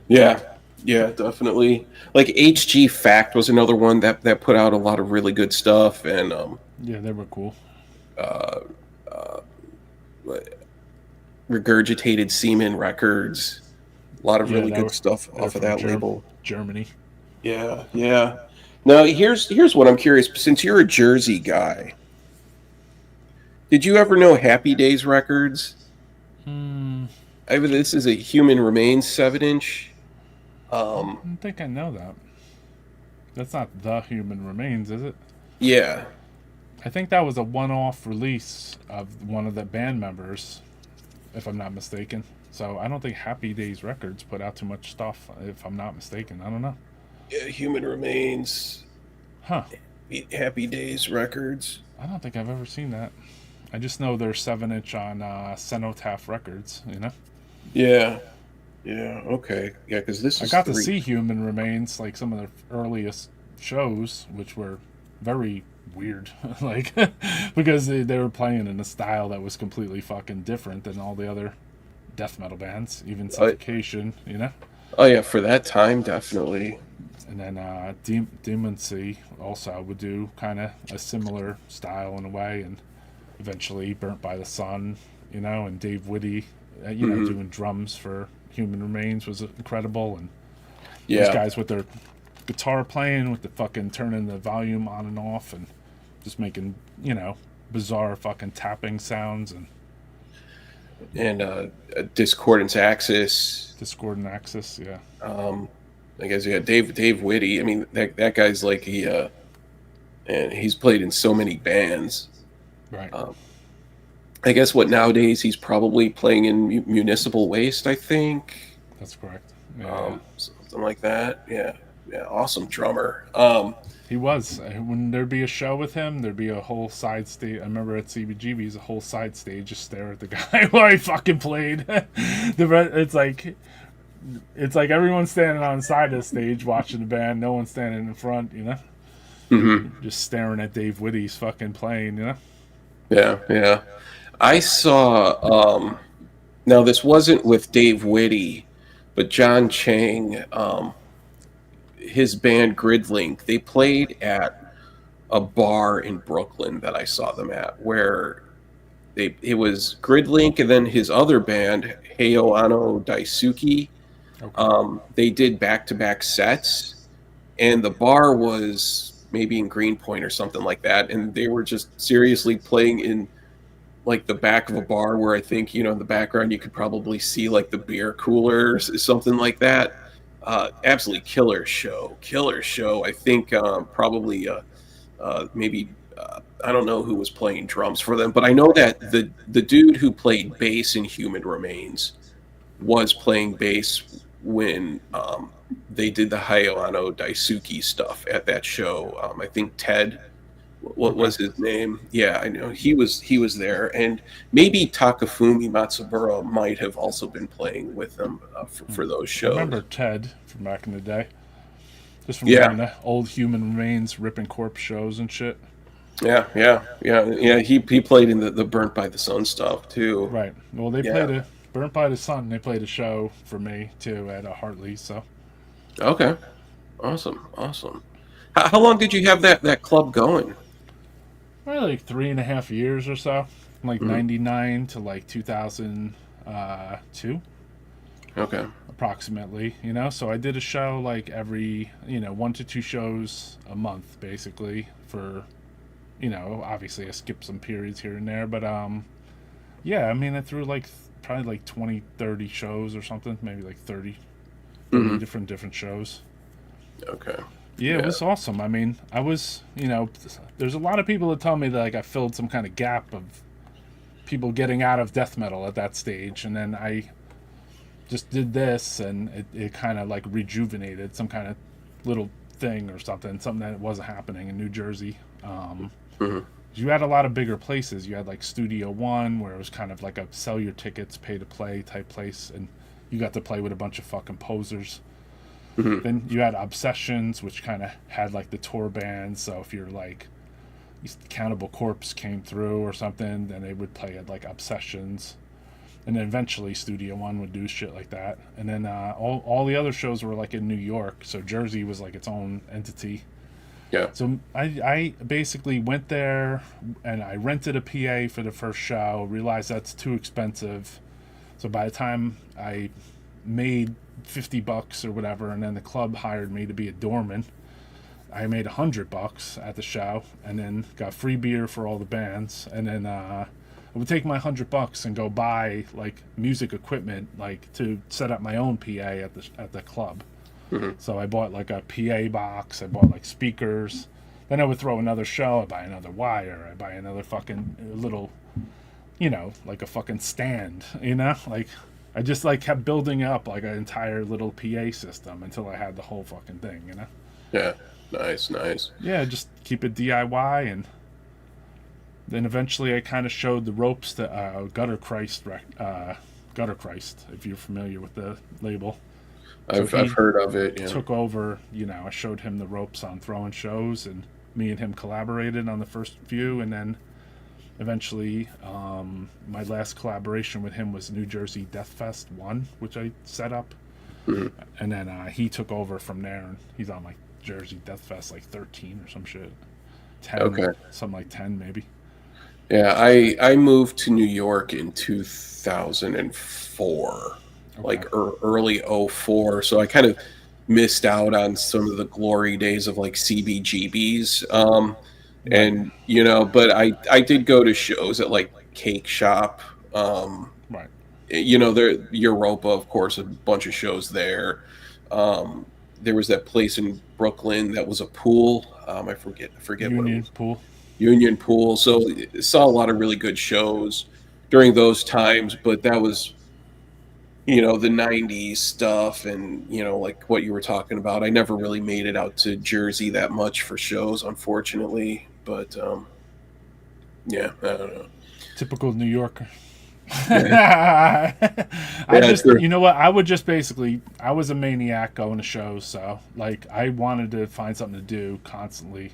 Speaker 1: Yeah, yeah, definitely. Like HG Fact was another one that put out a lot of really good stuff, and
Speaker 2: Yeah, they were cool.
Speaker 1: uh, uh, Regurgitated Semen Records. A lot of
Speaker 2: Yeah,
Speaker 1: really good stuff
Speaker 2: they're
Speaker 1: off of
Speaker 2: from
Speaker 1: that label.
Speaker 2: Germany.
Speaker 1: Yeah, yeah. Now here's what I'm curious. Since you're a Jersey guy, did you ever know Happy Days Records?
Speaker 2: Hmm.
Speaker 1: This is a Human Remains 7-inch.
Speaker 2: I
Speaker 1: Um,
Speaker 2: don't think I know that. That's not The Human Remains, is it?
Speaker 1: yeah,
Speaker 2: I think that was a one-off release of one of the band members, if I'm not mistaken. So I don't think Happy Days Records put out too much stuff, if I'm not mistaken. I don't know.
Speaker 1: yeah, Human Remains,
Speaker 2: Huh.
Speaker 1: Happy Days Records.
Speaker 2: I don't think I've ever seen that. I just know they're 7-inch on Cenotaph Records,
Speaker 1: Yeah, yeah, okay, yeah, because this
Speaker 2: I
Speaker 1: is
Speaker 2: got to
Speaker 1: 3.
Speaker 2: see Human Remains, like some of their earliest shows, which were very weird. Like, because they were playing in a style that was completely fucking different than all the other death metal bands, even
Speaker 1: Uh,
Speaker 2: Suffocation.
Speaker 1: Oh yeah, for that time, definitely.
Speaker 2: And then Demoncy also would do kind of a similar style in a way, and eventually Burnt by the Sun, and Dave Whitty,
Speaker 1: Hmm.
Speaker 2: doing drums for Human Remains was incredible, and those
Speaker 1: Yeah,
Speaker 2: guys with their guitar playing with the fucking turning the volume on and off and just making bizarre fucking tapping sounds and
Speaker 1: and Discordance Axis.
Speaker 2: Discordant Axis, yeah,
Speaker 1: Um, I guess yeah, Dave Whitty. I mean, that guy's like and he's played in so many bands.
Speaker 2: right,
Speaker 1: Um, I guess what nowadays he's probably playing in Municipal Waste. I think
Speaker 2: that's correct. Yeah.
Speaker 1: something like that. Yeah, yeah, awesome drummer.
Speaker 2: He was. When there'd be a show with him, there'd be a whole side stage. I remember at CBGB's, a whole side stage just stare at the guy while he fucking played. It's like everyone's standing on the side of the stage watching the band. No one's standing in front,
Speaker 1: hmm
Speaker 2: just staring at Dave Whitty's fucking playing.
Speaker 1: Yeah, yeah. I saw. Now this wasn't with Dave Whitty, but John Chang. His band Gridlink. They played at a bar in Brooklyn that I saw them at, where it was Gridlink and then his other band Heio Ano Daisuke.
Speaker 2: Okay.
Speaker 1: They did back to back sets, and the bar was maybe in Greenpoint or something like that, and they were just seriously playing in like the back of a bar where I think in the background you could probably see like the beer cooler or something like that. Absolutely killer show. I think probably maybe I don't know who was playing drums for them, but I know that the dude who played bass in Human Remains was playing bass when they did the Hayano Daisuke stuff at that show. I think Ted, what
Speaker 2: Okay.
Speaker 1: was his name? Yeah, I know he was there, and maybe Takafumi Matsubara might have also been playing with them for those
Speaker 2: I remember
Speaker 1: shows.
Speaker 2: Ted from back in the day, just from
Speaker 1: Yeah,
Speaker 2: going to old Human Remains, ripping corpse shows and shit.
Speaker 1: yeah. He played in the Burnt by the Sun stuff too.
Speaker 2: Right. Well, they
Speaker 1: Yeah.
Speaker 2: played a Burnt by the Sun. They played a show for me too at Hartley. So
Speaker 1: Okay. Awesome. How long did you have that club going?
Speaker 2: probably like 3.5 years or so, from like
Speaker 1: Hmm.
Speaker 2: '99 to like 2002,
Speaker 1: Okay.
Speaker 2: approximately. So I did a show like every 1 to 2 shows a month, basically. For obviously I skipped some periods here and there, but yeah, I mean I threw like probably like 20, 30 shows or something, maybe like 30
Speaker 1: Hmm.
Speaker 2: different shows.
Speaker 1: Okay.
Speaker 2: Yeah, it
Speaker 1: Yeah.
Speaker 2: was awesome. I mean, I was, there's a lot of people that tell me that like I filled some kind of gap of people getting out of death metal at that stage, and then I just did this, and it kind of like rejuvenated some kind of little thing or something that wasn't happening in New Jersey.
Speaker 1: Hmm.
Speaker 2: You had a lot of bigger places. You had like Studio One, where it was kind of like a sell your tickets, pay to play type place, and you got to play with a bunch of fucking posers.
Speaker 1: Hmm.
Speaker 2: Then you had Obsessions, which kind of had like the tour bands. So if you're like Cannibal Corpse came through or something, then they would play at like Obsessions. And then eventually Studio One would do shit like that. And then all the other shows were like in New York. So Jersey was like its own entity.
Speaker 1: Yeah.
Speaker 2: So I basically went there and I rented a PA for the first show, realized that's too expensive. So by the time I made $50 or whatever, and then the club hired me to be a doorman, I made $100 at the show, and then got free beer for all the bands, and then I would take my $100 and go buy like music equipment, like to set up my own PA at the club.
Speaker 1: Hmm.
Speaker 2: So I bought like a PA box, I bought like speakers. Then I would throw another show, I buy another wire, I buy another fucking little, like a fucking stand, like I just like kept building up like an entire little PA system until I had the whole fucking thing.
Speaker 1: Yeah. Nice.
Speaker 2: Yeah, just keep it DIY, and then eventually I kind of showed the ropes to Gutter Christ, if you're familiar with the label. So
Speaker 1: I've
Speaker 2: he
Speaker 1: heard of it. Yeah.
Speaker 2: took over. I showed him the ropes on throwing shows, and me and him collaborated on the first few, and then eventually my last collaboration with him was New Jersey Death Fest 1, which I set up.
Speaker 1: Mhm.
Speaker 2: and then he took over from there, and he's on like Jersey Death Fest like 13 or some shit, 10,
Speaker 1: Okay.
Speaker 2: something like 10 maybe.
Speaker 1: Yeah, I moved to New York in 2004,
Speaker 2: Okay,
Speaker 1: like early '04. So I kind of missed out on some of the glory days of like CBGBs.
Speaker 2: right,
Speaker 1: And but I did go to shows at like Cake Shop. Um,
Speaker 2: right.
Speaker 1: there Europa, of course, a bunch of shows there. There was that place in Brooklyn that was a pool. I forget what it
Speaker 2: Union
Speaker 1: was.
Speaker 2: Pool.
Speaker 1: Union Pool. So saw a lot of really good shows during those times, but that was the 90s stuff, and like what you were talking about. I never really made it out to Jersey that much for shows, unfortunately, but yeah, I don't know.
Speaker 2: Typical New Yorker.
Speaker 1: Yeah,
Speaker 2: I
Speaker 1: yeah,
Speaker 2: just, you know what? I would just basically, I was a maniac going to shows, so like I wanted to find something to do constantly,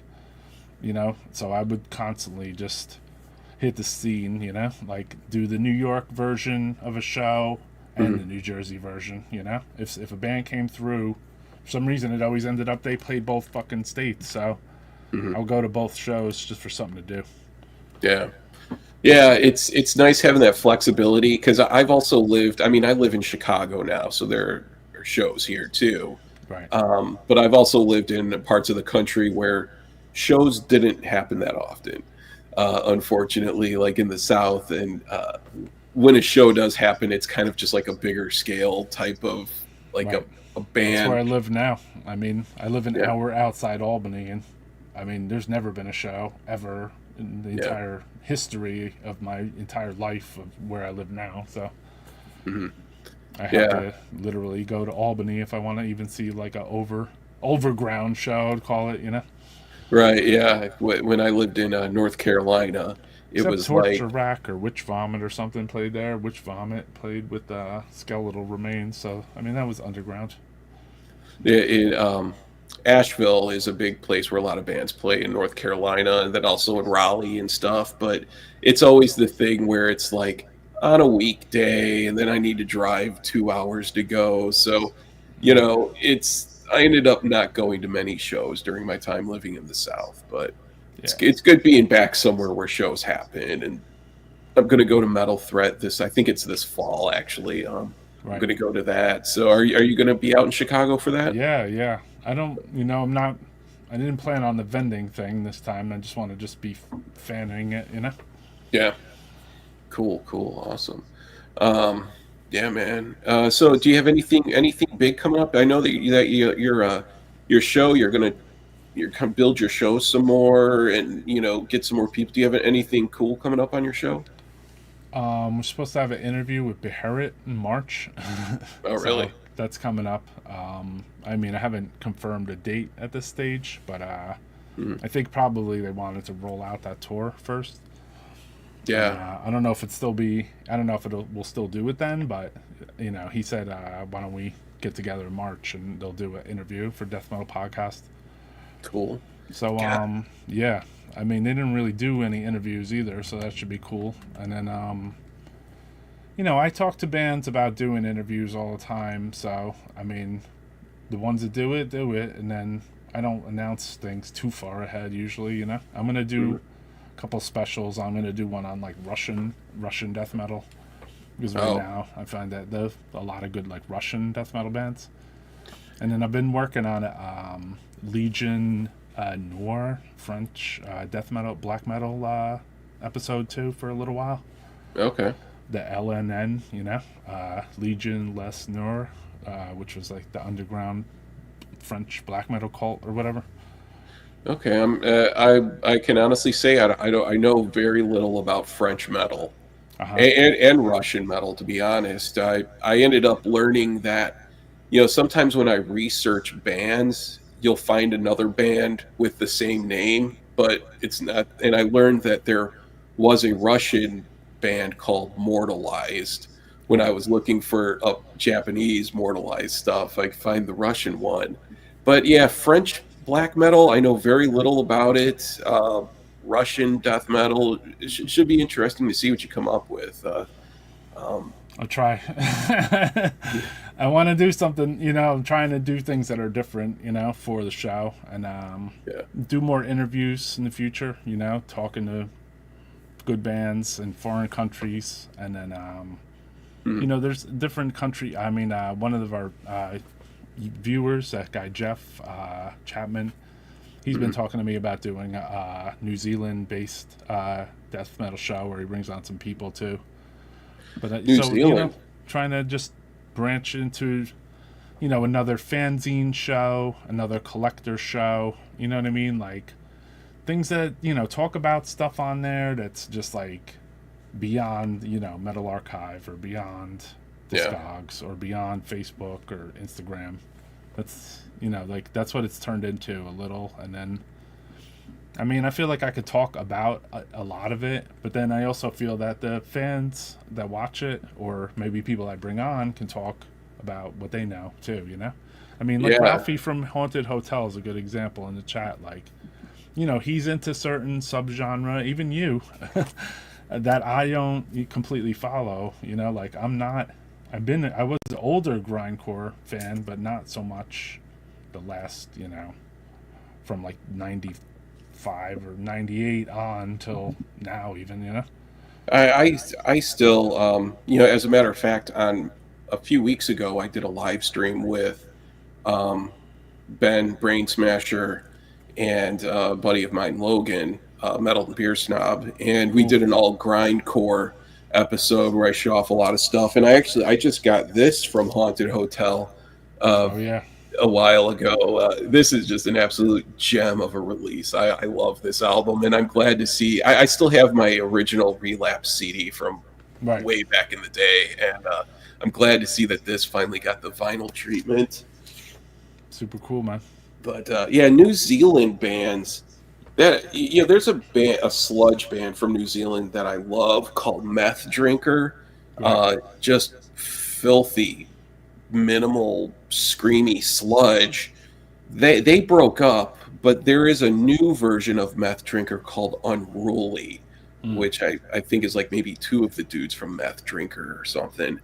Speaker 2: so I would constantly just hit the scene, like do the New York version of a show and the
Speaker 1: mhm,
Speaker 2: New Jersey version, If a band came through, for some reason it always ended up they played both fucking states, so
Speaker 1: mhm,
Speaker 2: I'll go to both shows just for something to do.
Speaker 1: yeah. Yeah, it's nice having that flexibility because I've also lived. I mean, I live in Chicago now, so there are shows here too.
Speaker 2: Right.
Speaker 1: But I've also lived in parts of the country where shows didn't happen that often, unfortunately, like in the South. And when a show does happen, it's kind of just like a bigger scale type of like
Speaker 2: Right.
Speaker 1: a
Speaker 2: That's where
Speaker 1: band.
Speaker 2: I live now. I mean, I live an
Speaker 1: Yeah,
Speaker 2: hour outside Albany, and I mean, there's never been a show ever in the
Speaker 1: yeah,
Speaker 2: entire history of my entire life of where I live now. So
Speaker 1: hmm
Speaker 2: I have
Speaker 1: yeah.
Speaker 2: to literally go to Albany if I want to even see like a overground show, I'd call it.
Speaker 1: Right, yeah. When I lived in North Carolina, it
Speaker 2: Except
Speaker 1: was like
Speaker 2: Torture Rack or Witch Vomit or something played there. Witch Vomit played with skeletal remains. So I mean, that was underground.
Speaker 1: in Asheville is a big place where a lot of bands play in North Carolina, and then also in Raleigh and stuff. But it's always the thing where it's like on a weekday, and then I need to drive 2 hours to go. So,
Speaker 2: Right.
Speaker 1: I ended up not going to many shows during my time living in the South. But it's
Speaker 2: Yeah.
Speaker 1: it's good being back somewhere where shows happen. And I'm going to go to Metal Threat this. I think it's this fall actually. I'm
Speaker 2: Right.
Speaker 1: going to go to that. So are you going to be out in Chicago for that?
Speaker 2: Yeah, yeah. I don't, I'm not. I didn't plan on the vending thing this time. I just want to just be fanning it.
Speaker 1: Yeah. Cool, cool, awesome. Um, yeah, man. So, do you have anything big coming up? I know your show. You're gonna build your show some more, and get some more people. Do you have anything cool coming up on your show?
Speaker 2: We're supposed to have an interview with Beharit in March,
Speaker 1: Oh,
Speaker 2: so
Speaker 1: really?
Speaker 2: that's coming up. I mean, I haven't confirmed a date at this stage, but
Speaker 1: Mhm.
Speaker 2: I think probably they wanted to roll out that tour first. And
Speaker 1: Yeah.
Speaker 2: I don't know if it still be. I don't know if we'll still do it then, but he said, why don't we get together in March and they'll do an interview for Death Metal Podcast.
Speaker 1: Cool.
Speaker 2: So
Speaker 1: God.
Speaker 2: yeah, I mean they didn't really do any interviews either, so that should be cool. And then I talk to bands about doing interviews all the time. So I mean, the ones that do it, and then I don't announce things too far ahead usually. I'm gonna do
Speaker 1: Mhm.
Speaker 2: a couple specials. I'm gonna do one on like Russian death metal because right
Speaker 1: Oh,
Speaker 2: now I find that there's a lot of good like Russian death metal bands. And then I've been working on Legion Noir French death metal black metal episode 2 for a little while.
Speaker 1: okay.
Speaker 2: The LNN, Legion Les Noir, which was like the underground French black metal cult or whatever.
Speaker 1: Okay. I can honestly say I know very little about French metal.
Speaker 2: Uh huh.
Speaker 1: And Russian metal, to be honest. I ended up learning that, sometimes when I research bands, you'll find another band with the same name, but it's not. And I learned that there was a Russian band called Mortalized. When I
Speaker 2: Right.
Speaker 1: was looking for Japanese Mortalized stuff, I could find the Russian one. But yeah, French black metal, I know very little about it. Russian death metal. It should be interesting to see what you come up with. Um,
Speaker 2: I'll try. I want to do something, I'm trying to do things that are different, for the show, and
Speaker 1: Yeah.
Speaker 2: do more interviews in the future, talking to good bands in foreign countries. And then,
Speaker 1: Mhm.
Speaker 2: there's different country. I mean, one of our viewers, that guy Jeff Chapman, he's been
Speaker 1: Mhm.
Speaker 2: talking to me about doing a New Zealand based death metal show where he brings on some people too. But
Speaker 1: New Zealand.
Speaker 2: trying to just branch into another fanzine show, another collector show. You know what I mean? Like things that talk about stuff on there that's just like beyond Metal Archive or beyond
Speaker 1: Yeah.
Speaker 2: Discogs or beyond Facebook or Instagram. That's like that's what it's turned into a little. And then I mean, I feel like I could talk about a lot of it, but then I also feel that the fans that watch it, or maybe people I bring on, can talk about what they know too. I mean, like
Speaker 1: Yeah.
Speaker 2: Ralphie from Haunted Hotel is a good example in the chat. Like, he's into certain subgenre, even you, that I don't completely follow. Like I'm not. I was an older grindcore fan, but not so much the last, from like 95 or 98 on till now, even.
Speaker 1: I still, as a matter of fact, on a few weeks ago, I did a live stream with um, Ben Brain Smasher and a buddy of mine, Logan, Metal and Beer Snob, and we
Speaker 2: Cool.
Speaker 1: did an all grindcore episode where I show off a lot of stuff. And I just got this from Haunted Hotel uh,
Speaker 2: Oh yeah.
Speaker 1: a while ago. This is just an absolute gem of a release. I love this album, and I'm glad to see. I still have my original Relapse CD from
Speaker 2: Right.
Speaker 1: way back in the day, and I'm glad to see that this finally got the vinyl treatment.
Speaker 2: Super cool, man.
Speaker 1: But yeah, New Zealand bands. There's a sludge band from New Zealand that I love called Meth Drinker.
Speaker 2: Right.
Speaker 1: Just filthy, minimal, screamy sludge. They broke up, but there is a new version of Meth Drinker called Unruly,
Speaker 2: Mm.
Speaker 1: which I think is like maybe two of the dudes from Meth Drinker or something.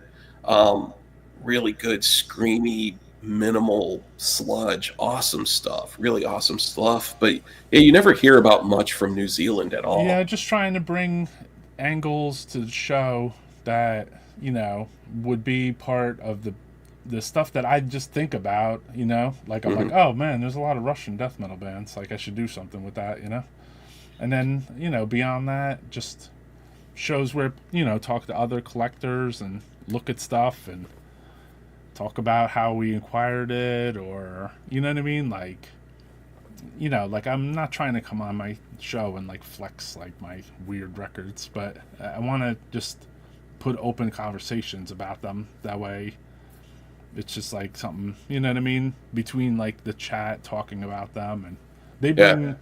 Speaker 1: Um, really good, screamy, minimal sludge, awesome stuff, really awesome stuff. But yeah, you never hear about much from New Zealand at
Speaker 2: Yeah,
Speaker 1: all.
Speaker 2: just trying to bring angles to the show that would be part of the stuff that I just think about. Like I'm like,
Speaker 1: Hmm.
Speaker 2: oh man, there's a lot of Russian death metal bands. Like I should do something with that. And then beyond that, just shows where talk to other collectors and look at stuff and talk about how we acquired it, or you know what I mean, like like I'm not trying to come on my show and like flex like my weird records, but I want to just put open conversations about them. That way it's just like something, you know what I mean, between like the chat talking about them, and they
Speaker 1: Yeah,
Speaker 2: bring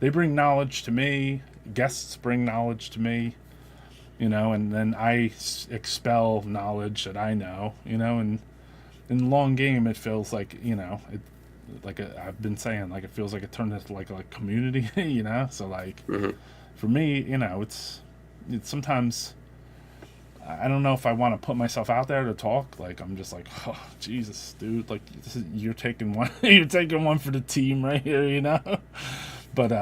Speaker 2: they bring knowledge to me, guests bring knowledge to me, and then I expel knowledge that I know, and in the long game it feels like I've been saying, like it feels like it turned into like a community. So like
Speaker 1: hmm,
Speaker 2: for me, it's sometimes I don't know if I want to put myself out there to talk. Like I'm just like, oh Jesus, dude, like you're taking one, you're taking one for the team right here. But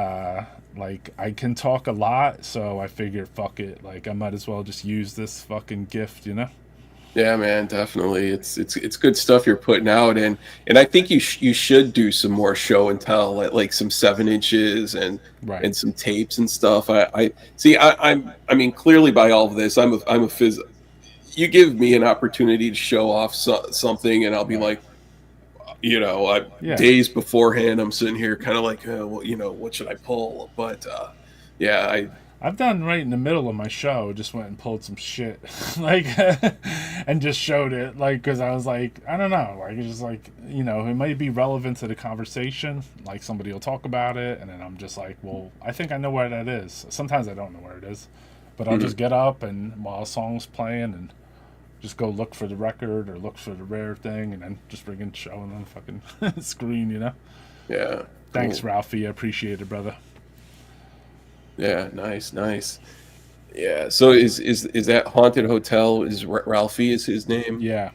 Speaker 2: like I can talk a lot, so I figured, fuck it, like I might as well just use this fucking gift.
Speaker 1: yeah, man, definitely. It's good stuff you're putting out, and I think you should do some more show and tell, like some 7 inches
Speaker 2: Right.
Speaker 1: and some tapes and stuff. I see. I mean, clearly by all of this, I'm a phys. You give me an opportunity to show off something, and I'll be
Speaker 2: Right.
Speaker 1: like,
Speaker 2: Yeah.
Speaker 1: days beforehand, I'm sitting here kind of like, well, what should I pull? But yeah,
Speaker 2: I've done right in the middle of my show, just went and pulled some shit, like, and just showed it, like, because I was like, I don't know, like, it's just like, it might be relevant to the conversation, like, somebody will talk about it, and then I'm just like, well, I think I know where that is. Sometimes I don't know where it is, but I'll
Speaker 1: mhm,
Speaker 2: just get up and while a song's playing and just go look for the record or look for the rare thing, and then just bring it showing on the fucking screen.
Speaker 1: yeah,
Speaker 2: Thanks,
Speaker 1: cool.
Speaker 2: Ralphie. I appreciate it, brother.
Speaker 1: Yeah, nice, nice. Yeah. So is that Haunted Hotel? Is Ralphie is his name?
Speaker 2: Yeah.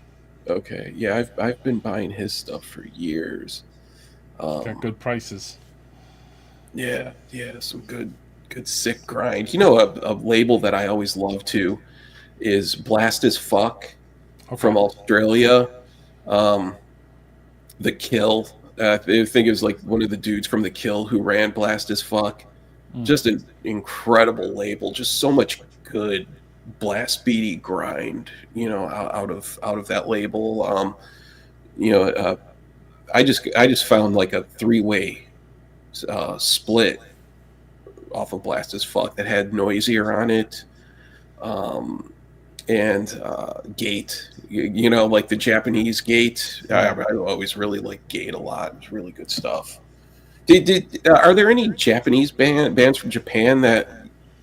Speaker 1: Okay, yeah, I've been buying his stuff for years.
Speaker 2: Got
Speaker 1: Um,
Speaker 2: good prices.
Speaker 1: yeah, yeah, some good sick grind. You know, a label that I always love too is Blast as Fuck
Speaker 2: Okay.
Speaker 1: from Australia. Um, the Kill. I think it was like one of the dudes from the Kill who ran Blast as Fuck.
Speaker 2: Mm.
Speaker 1: Just an incredible label. Just so much good blast beady grind. You know, out of that label. You know, I just found like a three-way split off of Blast as Fuck that had Noisier on it. Um, and Gate. You know, like the Japanese Gate. I,
Speaker 2: Right.
Speaker 1: I always really like Gate a lot. It's really good stuff. Are there any Japanese bands from Japan that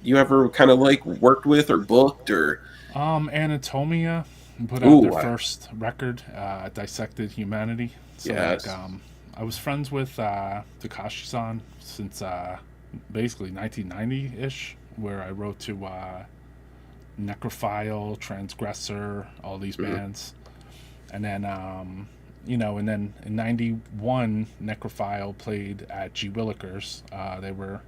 Speaker 1: you ever kind of like worked with or booked or?
Speaker 2: Anatomia put out their
Speaker 1: Ooh,
Speaker 2: first record, Dissected Humanity. So like,
Speaker 1: yes.
Speaker 2: I was friends with Takashi-san since basically 1990 ish, where I wrote to Necrophile, Transgressor, all these
Speaker 1: Mhm.
Speaker 2: bands, and then and then in '91, Necrophile played at G Willikers. They were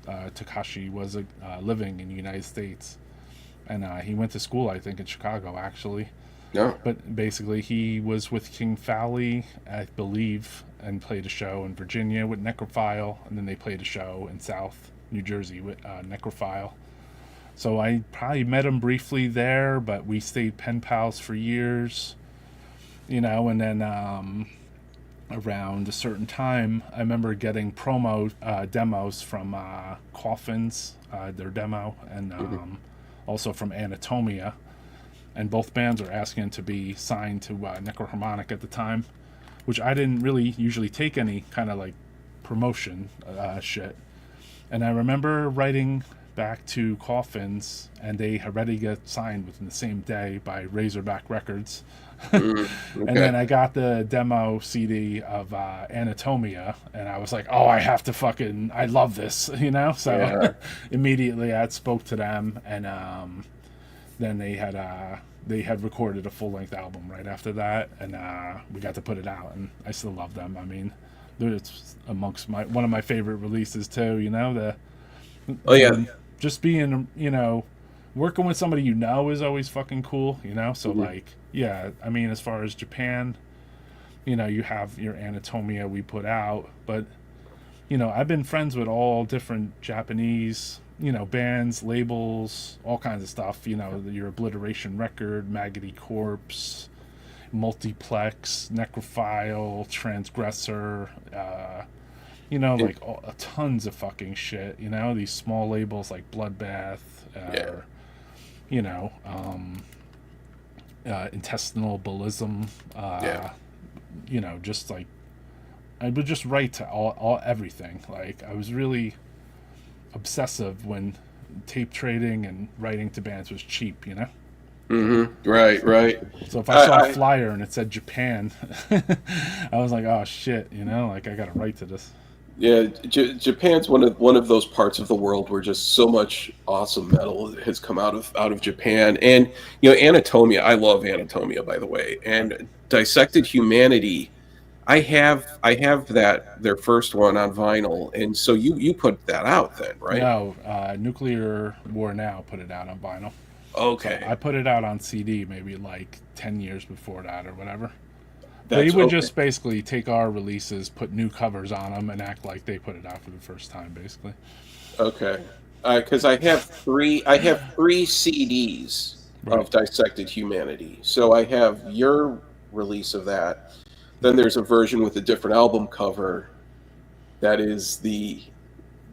Speaker 2: Takashi was living in the United States, and he went to school, I think, in Chicago actually.
Speaker 1: No.
Speaker 2: But basically, he was with King Fowley, I believe, and played a show in Virginia with Necrophile, and then they played a show in South New Jersey with Necrophile. So I probably met him briefly there, but we stayed pen pals for years, and then around a certain time, I remember getting promo demos from Coffins, their demo, and
Speaker 1: Mhm.
Speaker 2: also from Anatomia. And both bands are asking to be signed to Necroharmonic at the time, which I didn't really usually take any kind of like promotion shit. And I remember writing back to Coffins, and they already got signed within the same day by Razorback Records.
Speaker 1: Mm,
Speaker 2: And then
Speaker 1: okay.
Speaker 2: I got the demo CD of Anatomia, and I was like, "Oh, I have to fucking, I love this," So
Speaker 1: Yeah.
Speaker 2: immediately I spoke to them, and then they had recorded a full length album right after that, and we got to put it out, and I still love them. I mean, it's amongst my one of my favorite releases too.
Speaker 1: Oh yeah.
Speaker 2: And just being working with somebody is always fucking cool. So
Speaker 1: Mhm.
Speaker 2: like yeah, I mean as far as Japan, you have your Anatomia we put out, but I've been friends with all different Japanese, bands, labels, all kinds of stuff. Your Obliteration Record, Maggoty Corpse, Multiplex, Necrophile, Transgressor,
Speaker 1: And-
Speaker 2: like tons of fucking shit. These small labels like Bloodbath,
Speaker 1: yeah.
Speaker 2: or, you know, um, Intestinal Ballism,
Speaker 1: Yeah.
Speaker 2: just like I would just write to all everything. Like I was really obsessive when tape trading and writing to bands was cheap.
Speaker 1: Right. Right.
Speaker 2: So if I saw a
Speaker 1: I
Speaker 2: flyer and it said Japan, I was like, oh shit, like I got to write to this.
Speaker 1: Yeah, Japan's one of those parts of the world where just so much awesome metal has come out of Japan. And Anatomia, I love Anatomia, by the way,
Speaker 2: Right.
Speaker 1: and Dissected Humanity. I have that their first one on vinyl, and so you put that out then, right?
Speaker 2: No, Nuclear War Now put it out on vinyl. So
Speaker 1: Okay,
Speaker 2: I put it out on CD maybe like 10 years before that or whatever. They
Speaker 1: that's
Speaker 2: would
Speaker 1: okay.
Speaker 2: just basically take our releases, put new covers on them, and act like they put it out for the first time, basically.
Speaker 1: Okay, because I have three CDs
Speaker 2: Right.
Speaker 1: of Dissected Humanity. So I have your release of that. Then there's a version with a different album cover that is the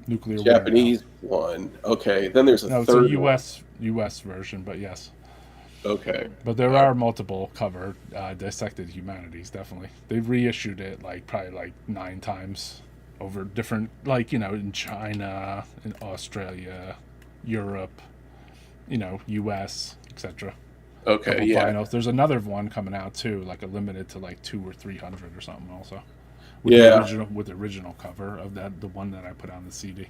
Speaker 2: Nuclear War Now.
Speaker 1: Japanese one. Okay, then there's a
Speaker 2: No, it's a
Speaker 1: third one.
Speaker 2: US version, but yes.
Speaker 1: Okay,
Speaker 2: But there
Speaker 1: uh,
Speaker 2: are multiple cover Dissected Humanities, definitely. They've reissued it like probably like 9 times over different, like, in China, in Australia, Europe, US, etc.
Speaker 1: okay,
Speaker 2: Couple
Speaker 1: yeah,
Speaker 2: vinyls. There's another one coming out too, like a limited to like 2 or 300 or something also.
Speaker 1: yeah.
Speaker 2: With the original cover of the one that I put on the CD.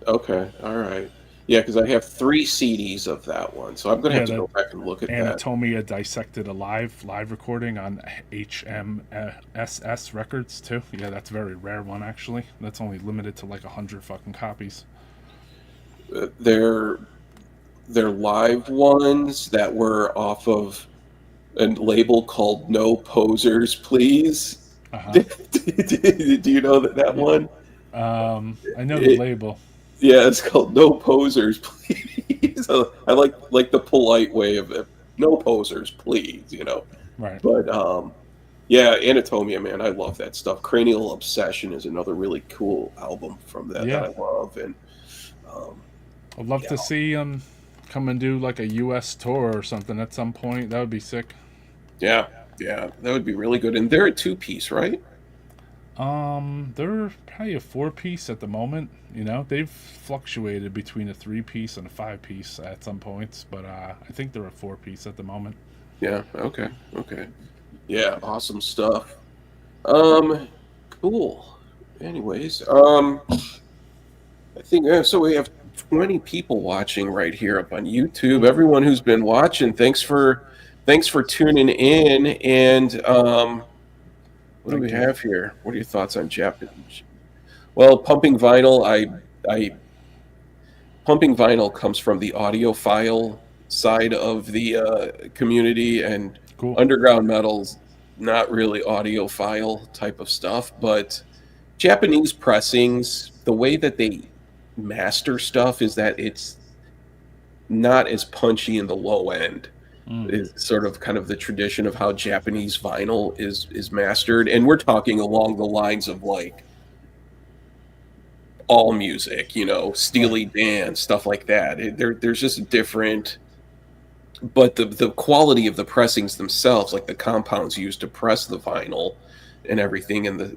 Speaker 1: Okay, all right. Yeah, because I have 3 CDs of that one, so I'm gonna have
Speaker 2: Yeah,
Speaker 1: to
Speaker 2: the
Speaker 1: go back and look at that.
Speaker 2: Anatomia Dissected Alive live recording on HMSS Records too. Yeah, that's a very rare one actually. That's only limited to like 100 fucking copies.
Speaker 1: They're live ones that were off of a label called No Posers, Please.
Speaker 2: Uh huh.
Speaker 1: Do you know that
Speaker 2: Yeah.
Speaker 1: one?
Speaker 2: I know the
Speaker 1: It,
Speaker 2: label.
Speaker 1: yeah, it's called No Posers, Please. So I like the polite way of it. No posers, please.
Speaker 2: Right.
Speaker 1: But yeah, Anatomia, man, I love that stuff. Cranial Obsession is another really cool album from that
Speaker 2: Yeah.
Speaker 1: I love, and um,
Speaker 2: I'd love
Speaker 1: yeah,
Speaker 2: to see come and do like a U.S. tour or something at some point. That would be sick.
Speaker 1: yeah, yeah, that would be really good. And they're a 2 piece, right?
Speaker 2: They're probably a 4 piece at the moment. You know, they've fluctuated between a 3 piece and a 5 piece at some points, but I think they're a 4 piece at the moment.
Speaker 1: Yeah. Okay. Okay. Yeah. Awesome stuff. Um. Cool. Anyways, I think so. We have 20 people watching right here up on YouTube. Everyone who's been watching, thanks for tuning in. And what do
Speaker 2: Thank
Speaker 1: we
Speaker 2: you.
Speaker 1: have here? What are your thoughts on Japanese? Well, pumping vinyl. I pumping vinyl comes from the audiophile side of the community, and
Speaker 2: Cool.
Speaker 1: underground metal's not really audiophile type of stuff. But Japanese pressings, the way that they master stuff is that it's not as punchy in the low end.
Speaker 2: Mm.
Speaker 1: Is sort of kind of the tradition of how Japanese vinyl is mastered, and we're talking along the lines of like all music,
Speaker 2: Right.
Speaker 1: Steely Dan, stuff like that. There's just different, but the quality of the pressings themselves, like the compounds used to press the vinyl and everything, and
Speaker 2: The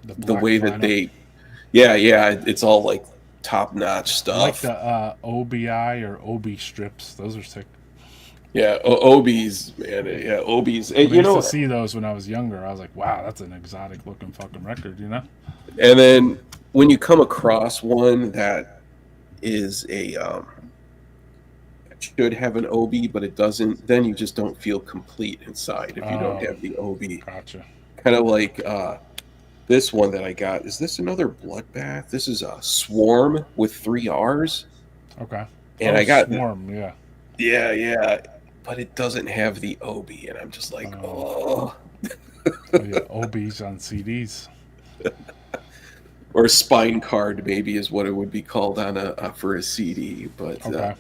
Speaker 1: the
Speaker 2: black
Speaker 1: way that
Speaker 2: vinyl.
Speaker 1: yeah, it's all like top notch
Speaker 2: I like
Speaker 1: stuff.
Speaker 2: the OBI or OB strips. Those are sick.
Speaker 1: Yeah, Obies, man, yeah, Obies.
Speaker 2: When I used to see those when I was younger, I was like, wow, that's an exotic looking fucking record, you know?
Speaker 1: And then when you come across one that is should have an OB, but it doesn't, then you just don't feel complete inside if you don't
Speaker 2: Oh,
Speaker 1: have the OB.
Speaker 2: gotcha.
Speaker 1: Kind of like this one that I got. Is this another Bloodbath? This is a Swarm with 3 R's.
Speaker 2: Okay.
Speaker 1: And
Speaker 2: Oh,
Speaker 1: I got,
Speaker 2: Swarm, yeah.
Speaker 1: yeah, but it doesn't have the OB. And I'm just like,
Speaker 2: Oh,
Speaker 1: oh.
Speaker 2: yeah, OBs on CDs.
Speaker 1: Or a spine card, maybe, is what it would be called on for a CD. But
Speaker 2: Okay.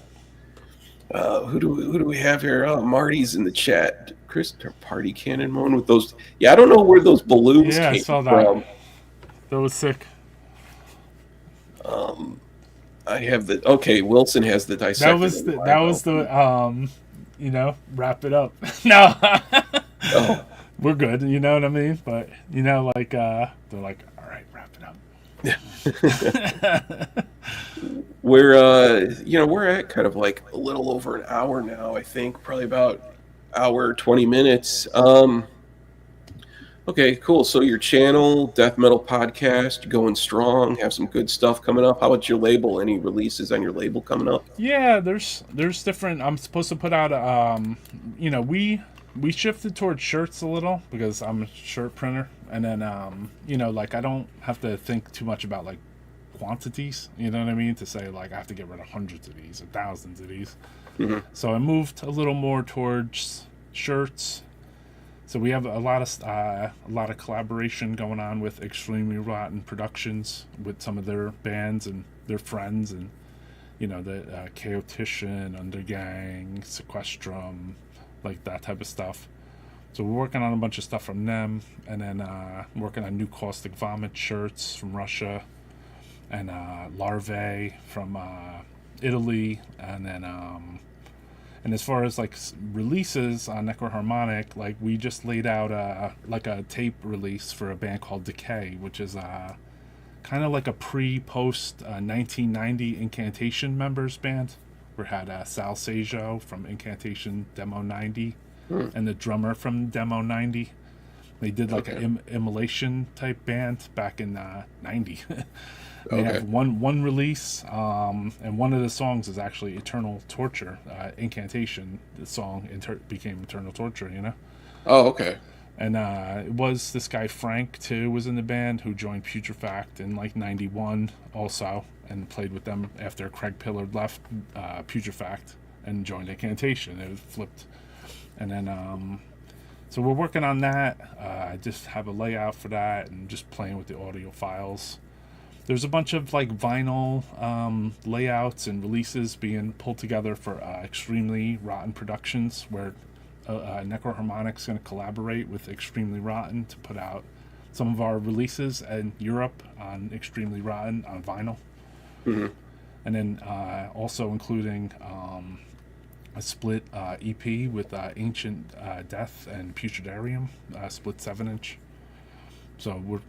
Speaker 1: who do we have here? Oh, Marty's in the chat. Chris, Party Cannon Moan with those. Yeah, I don't know where those balloons
Speaker 2: Yeah, I
Speaker 1: came
Speaker 2: saw that.
Speaker 1: from.
Speaker 2: That was sick.
Speaker 1: Um, I have the okay. Wilson has the dissected.
Speaker 2: That was wrap it up. No.
Speaker 1: Oh,
Speaker 2: We're good, you know what I mean? But like they're like, all right, wrap it up.
Speaker 1: we're at kind of like a little over an hour now. I think probably about hour 20 minutes. Okay, cool. So your channel, Death Metal Podcast, going strong. Have some good stuff coming up. How about your label? Any releases on your label coming up?
Speaker 2: Yeah, there's different. I'm supposed to put out we shifted towards shirts a little because I'm a shirt printer, and then like I don't have to think too much about like quantities. You know what I mean? To say like I have to get rid of hundreds of these or thousands of these.
Speaker 1: Mm-hmm.
Speaker 2: So I moved a little more towards shirts. So we have a lot of collaboration going on with Extremely Rotten Productions with some of their bands and their friends, and the Chaotician, Undergang, Sequestrum, like that type of stuff. So we're working on a bunch of stuff from them, and then working on new Caustic Vomit shirts from Russia, and Larvae from Italy, and then and as far as like releases on Necroharmonic, like we just laid out like a tape release for a band called Decay, which is kind of like a pre-post 1990 Incantation members band. We had Sal Sajo from Incantation Demo 90 and the drummer from Demo 90. They did like
Speaker 1: Okay.
Speaker 2: an immolation type band back in '90. They
Speaker 1: Okay.
Speaker 2: have one release, and one of the songs is actually "Eternal Torture." Incantation, the song became "Eternal Torture."
Speaker 1: Oh, okay.
Speaker 2: And it was this guy Frank too was in the band, who joined Putrefact in like '91 also, and played with them after Craig Pillard left Putrefact and joined Incantation. It was flipped, and then so we're working on that. I just have a layout for that and just playing with the audio files. There's a bunch of like vinyl layouts and releases being pulled together for Extremely Rotten Productions, where Necroharmonic's going to collaborate with Extremely Rotten to put out some of our releases in Europe on Extremely Rotten on vinyl.
Speaker 1: Hmm.
Speaker 2: And then also including a split EP with Ancient Death and Putridarium, split 7-inch. So we're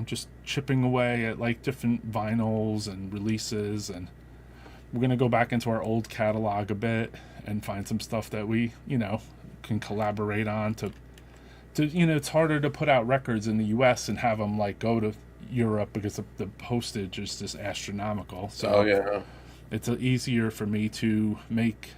Speaker 2: just chipping away at like different vinyls and releases, and we're gonna go back into our old catalog a bit and find some stuff that we can collaborate on to it's harder to put out records in the U.S. and have them like go to Europe because the postage is just astronomical.
Speaker 1: Oh
Speaker 2: So
Speaker 1: yeah.
Speaker 2: it's easier for me to make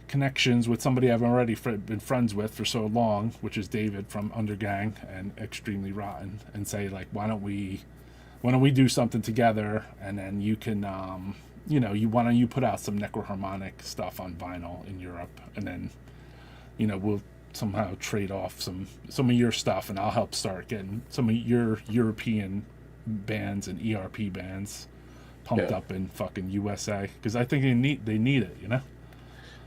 Speaker 2: connections with somebody I've already been friends with for so long, which is David from Undergang and Extremely Rotten, and say like, why don't we do something together, and then you can why don't you put out some Necroharmonic stuff on vinyl in Europe, and then we'll somehow trade off some of your stuff, and I'll help start getting some of your European bands and ERP bands pumped
Speaker 1: Yeah.
Speaker 2: up in fucking USA, because I think they need it,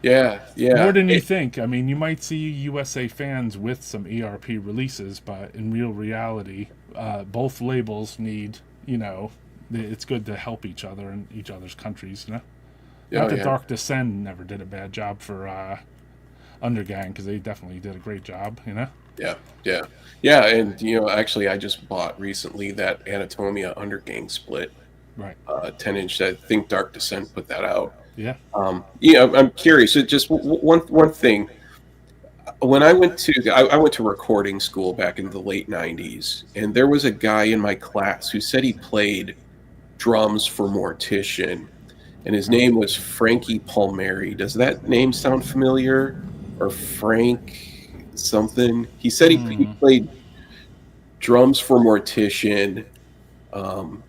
Speaker 1: Yeah.
Speaker 2: more
Speaker 1: Yeah.
Speaker 2: than you think. I mean, you might see USA fans with some ERP releases, but in real reality, both labels need, it's good to help each other in each other's countries. Not
Speaker 1: Oh
Speaker 2: that
Speaker 1: yeah.
Speaker 2: Dark Descent never did a bad job for Undergang, because they definitely did a great job.
Speaker 1: Yeah. Yeah. Yeah. And actually, I just bought recently that Anatomia Undergang split,
Speaker 2: Right.
Speaker 1: 10-inch. I think Dark Descent put that out.
Speaker 2: Yeah.
Speaker 1: I'm curious. Just one thing. When I went to recording school back in the late '90s, and there was a guy in my class who said he played drums for Mortician, and his
Speaker 2: Oh.
Speaker 1: name was Frankie Palmieri. Does that name sound familiar? Or Frank something? He said he
Speaker 2: Hmm.
Speaker 1: played drums for Mortician. Um,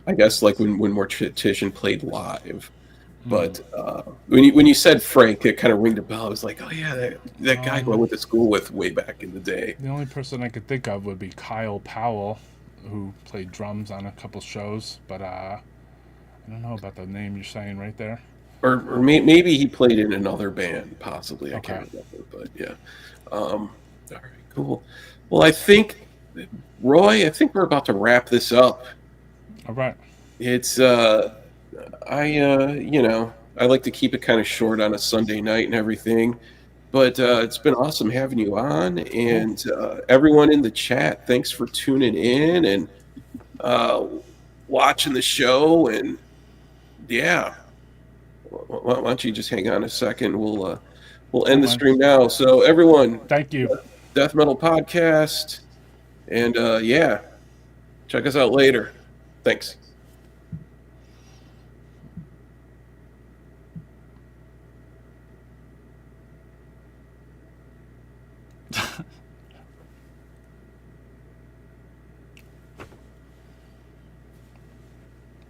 Speaker 1: I guess like when Mortician played live.
Speaker 2: Hmm.
Speaker 1: But when you said Frank, it kind of ringed a bell. I was like, oh yeah, that guy who I
Speaker 2: Um,
Speaker 1: went to school with way back in the day.
Speaker 2: the only person I could think of would be Kyle Powell, who played drums on a couple shows, but I don't know about the name you're saying right there.
Speaker 1: Or maybe he played in another band, possibly. I
Speaker 2: Okay.
Speaker 1: can't remember, but yeah. All right, cool. Well, I think, Roy, I think we're about to wrap this up.
Speaker 2: All right.
Speaker 1: It's I like to keep it kind of short on a Sunday night and everything, but it's been awesome having you on,
Speaker 2: Cool.
Speaker 1: and everyone in the chat, thanks for tuning in and uh, watching the show, and yeah. Why don't you just hang on a second? We'll
Speaker 2: Cool,
Speaker 1: end the
Speaker 2: man.
Speaker 1: stream now. So everyone,
Speaker 2: Thank you.
Speaker 1: Death Metal Podcast, and yeah, check us out later. Thanks.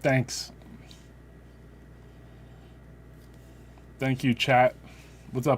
Speaker 2: Thanks. Thank you, chat. What's up?